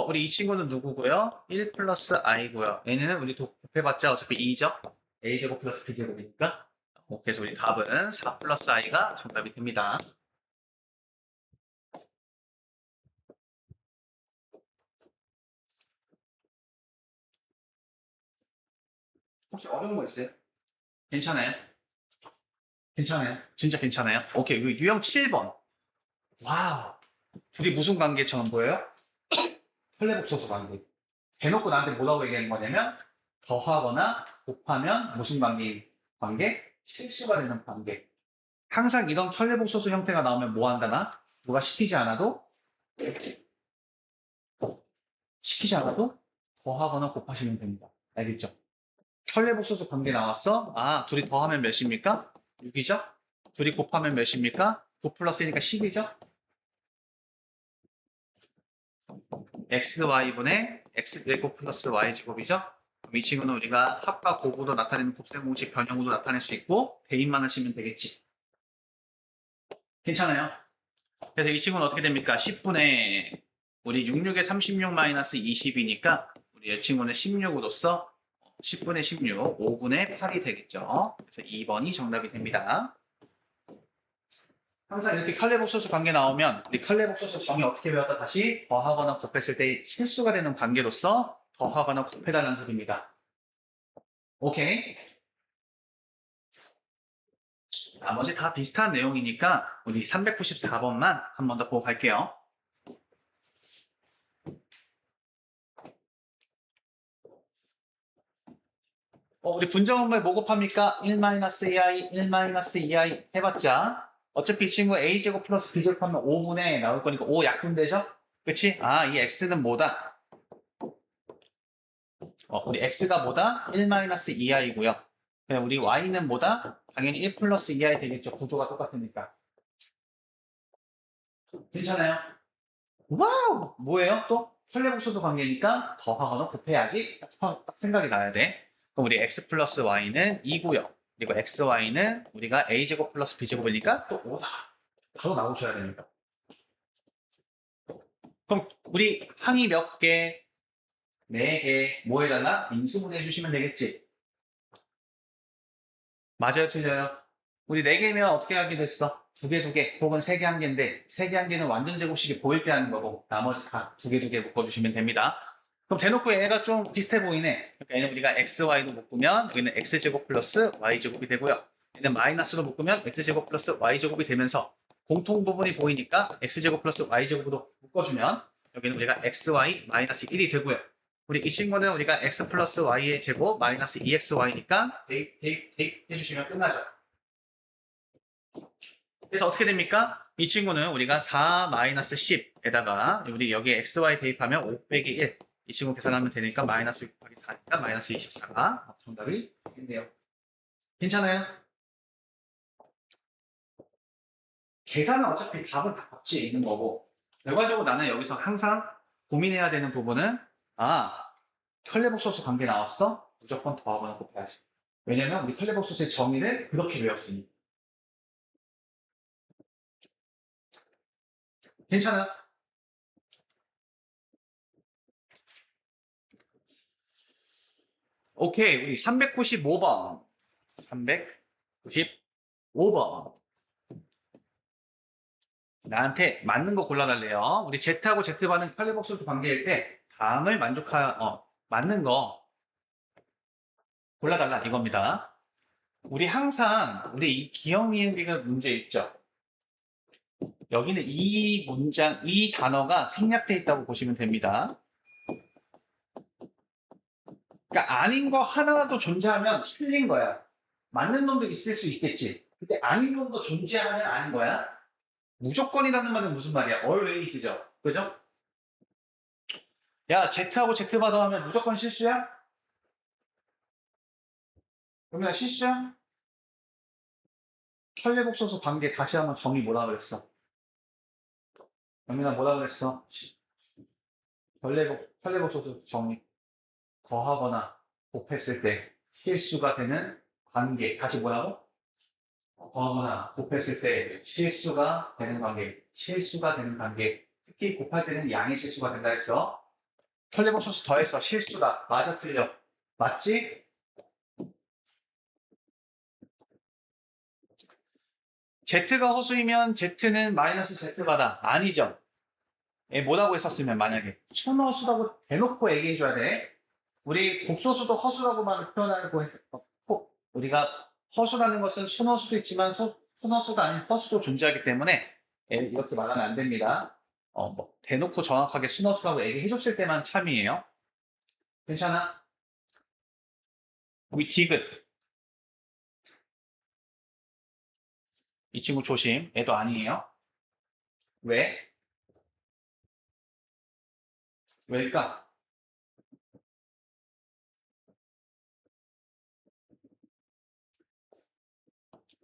[SPEAKER 1] 우리 이 친구는 누구고요? 1 플러스 i고요. 얘는 우리 곱해봤자 어차피 2죠? a제곱 플러스 b제곱이니까. 그래서 우리 답은 4 플러스 i가 정답이 됩니다. 혹시 어려운 거 있어요? 괜찮아요? 괜찮아요? 진짜 괜찮아요? 오케이, 유형 7번. 와우. 둘이 무슨 관계처럼 보여요? 혈내복소수 관계. 대놓고 나한테 뭐라고 얘기하는 거냐면 더하거나 곱하면 무슨 관계? 실수가 되는 관계. 항상 이런 혈내복소수 형태가 나오면 뭐 한다나? 누가 시키지 않아도 더하거나 곱하시면 됩니다. 알겠죠? 혈내복소수 관계 나왔어? 둘이 더하면 몇입니까? 6이죠? 둘이 곱하면 몇입니까? 9 플러스니까 10이죠? xy분의 x제곱 플러스 y제곱이죠? 그럼 이 친구는 우리가 합과 곱으로 나타내는 곱셈 공식 변형으로 나타낼 수 있고 대입만 하시면 되겠지. 괜찮아요? 그래서 이 친구는 어떻게 됩니까? 10분의 우리 66에 36 마이너스 20이니까 우리 이 친구는 16으로서 10분의 16, 5분의 8이 되겠죠. 그래서 2번이 정답이 됩니다. 항상 이렇게 칼레복소수 관계 나오면 우리 칼레복소수 정의 어떻게 배웠다 다시 더하거나 곱했을 때 실수가 되는 관계로서 더하거나 곱해달라는 소리입니다. 오케이. 나머지 다 비슷한 내용이니까 우리 394번만 한 번 더 보고 갈게요. 우리 분자분모에 뭐 곱합니까? 1-2i, 1-2i 해봤자 어차피 이 친구 a제곱 플러스 b제곱 하면 5분의 나올 거니까 5 약분되죠? 그치? 이 x는 뭐다? 우리 x가 뭐다? 1-2i고요. 우리 y는 뭐다? 당연히 1 플러스 2i 되겠죠. 구조가 똑같으니까. 괜찮아요? 와우! 뭐예요? 또? 혈내복소수 관계니까 더하거나 곱해야지 딱 생각이 나야 돼. 그럼 우리 x 플러스 y는 2고요. 그리고 xy는 우리가 a제곱 플러스 b제곱이니까 또 5다. 바로 나오셔야 됩니다. 그럼 우리 항이 몇 개? 4개. 뭐 해달라? 인수분해 해주시면 되겠지. 맞아요, 틀려요? 우리 4개면 어떻게 하게 됐어? 2개, 2개, 혹은 3개, 1개인데 3개, 1개는 완전 제곱식이 보일 때 하는 거고 나머지 다 2개, 2개 묶어주시면 됩니다. 그럼 대놓고 얘가 좀 비슷해 보이네. 그러니까 얘는 우리가 xy로 묶으면 여기는 x제곱 플러스 y제곱이 되고요. 얘는 마이너스로 묶으면 x제곱 플러스 y제곱이 되면서 공통 부분이 보이니까 x제곱 플러스 y제곱으로 묶어주면 여기는 우리가 xy 마이너스 1이 되고요. 우리 이 친구는 우리가 x 플러스 y의 제곱 마이너스 2xy니까 대입 해주시면 끝나죠. 그래서 어떻게 됩니까? 이 친구는 우리가 4 마이너스 10에다가 우리 여기에 xy 대입하면 5 빼기 1. 이 친구 계산하면 되니까 마이너스 6 곱하기 4니까 마이너스 24가 정답이 되겠네요. 괜찮아요? 계산은 어차피 답은 다 답지에 있는 거고 결과적으로 나는 여기서 항상 고민해야 되는 부분은 컬레복소수 관계 나왔어? 무조건 더하거나 곱해야지. 왜냐면 우리 컬레복소수의 정의를 그렇게 배웠으니. 괜찮아? 오케이, 우리 395번. 395번. 나한테 맞는 거 골라달래요. 우리 Z하고 Z반은 컬레복소수 관계일 때 다음을 맞는 거 골라달라 이겁니다. 우리 항상 우리 이 기억 이행비가 문제 있죠. 여기는 이 단어가 생략되어 있다고 보시면 됩니다. 그러니까 아닌 거 하나라도 존재하면 틀린 거야. 맞는 놈도 있을 수 있겠지. 근데 아닌 놈도 존재하면 아닌 거야. 무조건이라는 말은 무슨 말이야? always죠. 그죠? 야, Z하고 Z바 더하면 무조건 실수야? 그러면 실수야? 혈내복소수 관계 다시 한번 정의 뭐라 그랬어? 영민아 뭐라 그랬어? 혈내복소수 정의 더하거나 곱했을 때 실수가 되는 관계 다시 뭐라고? 더하거나 곱했을 때 실수가 되는 관계, 실수가 되는 관계. 특히 곱할 때는 양의 실수가 된다 했어. 켤레복소수 더했어. 실수다. 맞아, 틀려. 맞지? Z가 허수이면 Z는 마이너스 Z바다. 아니죠. 뭐라고 했었으면 만약에 순허수라고 대놓고 얘기해줘야 돼. 우리 복소수도 허수라고만 표현하고 했어. 우리가 허수라는 것은 순허수도 있지만 순허수가 아닌 허수도 존재하기 때문에 이렇게 말하면 안 됩니다. 뭐 대놓고 정확하게 순허수라고 얘기해줬을 때만 참이에요. 괜찮아? 우리 디귿. 이 친구 조심. 애도 아니에요. 왜? 왜일까?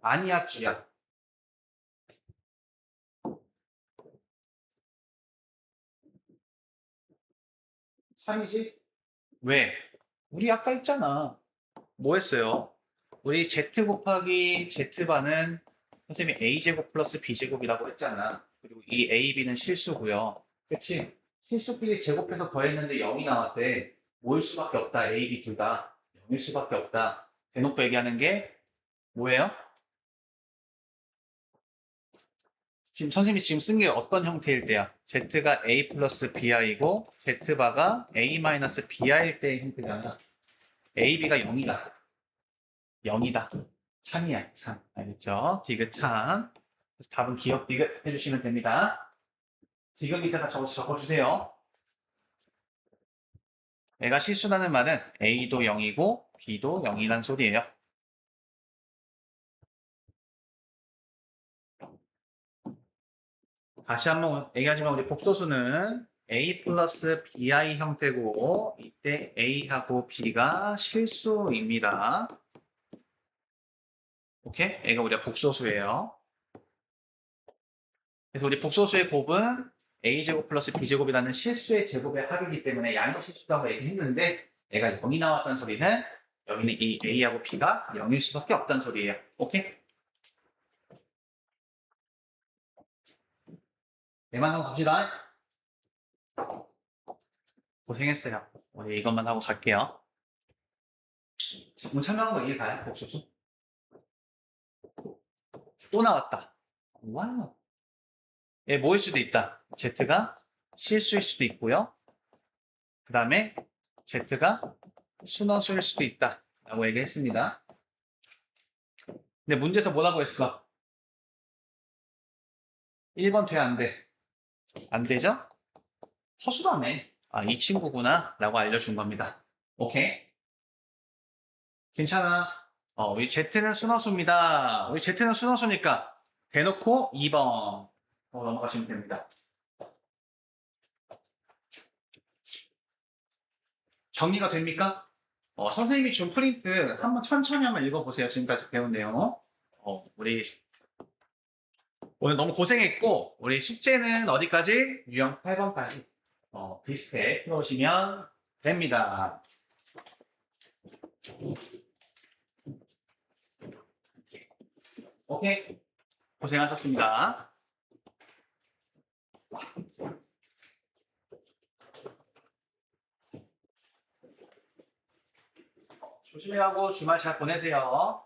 [SPEAKER 1] 아니야, 쥐야. 3이지? 왜? 우리 아까 했잖아. 뭐 했어요? 우리 Z 곱하기 Z반은 선생님이 A제곱 플러스 B제곱이라고 했잖아. 그리고 이 A, B는 실수고요. 그치? 실수끼리 제곱해서 더했는데 0이 나왔대. 뭐일 수밖에 없다. A, B 둘 다. 0일 수밖에 없다. 대놓고 얘기하는 게 뭐예요? 지금 선생님이 지금 쓴 게 어떤 형태일 때야? Z가 A 플러스 BI고 Z바가 A 마이너스 BI일 때의 형태잖아. A, B가 0이다. 0이다. 3이야, 3. 알겠죠? 디귿 3. 그래서 답은 기억 디귿 해주시면 됩니다. 지금 밑에다 적어주세요. 애가 실수라는 말은 A도 0이고 B도 0이란 소리예요. 다시 한번 얘기하지만 우리 복소수는 A 플러스 BI 형태고 이때 A하고 B가 실수입니다. 오케이? 애가 우리가 복소수예요. 그래서 우리 복소수의 곱은 A제곱 플러스 B제곱이라는 실수의 제곱의 합이기 때문에 양의 실수라고 얘기했는데 얘가 0이 나왔다는 소리는 여기는 이 A하고 B가 0일 수밖에 없다는 소리예요. 오케이? 얘만 하고 갑시다. 고생했어요. 우리 이것만 하고 갈게요. 오늘 설명한 거 이해가요? 복소수? 또 나왔다. 와우. 얘 뭐일 수도 있다. Z가 실수일 수도 있고요. 그 다음에 Z가 순허수일 수도 있다. 라고 얘기했습니다. 근데 문제에서 뭐라고 했어? 1번 돼, 안 돼? 안 되죠? 허수라며. 아, 이 친구구나. 라고 알려준 겁니다. 오케이? 괜찮아. 우리 Z는 순허수입니다. 우리 Z는 순허수니까 대놓고 2번 넘어가시면 됩니다. 정리가 됩니까? 선생님이 준 프린트 한번 천천히 한번 읽어보세요. 지금까지 배운 내용. 우리 오늘 너무 고생했고 우리 숙제는 어디까지? 유형 8번까지 비슷해 풀어오시면 됩니다. 오케이. 고생하셨습니다. 조심히 하고 주말 잘 보내세요.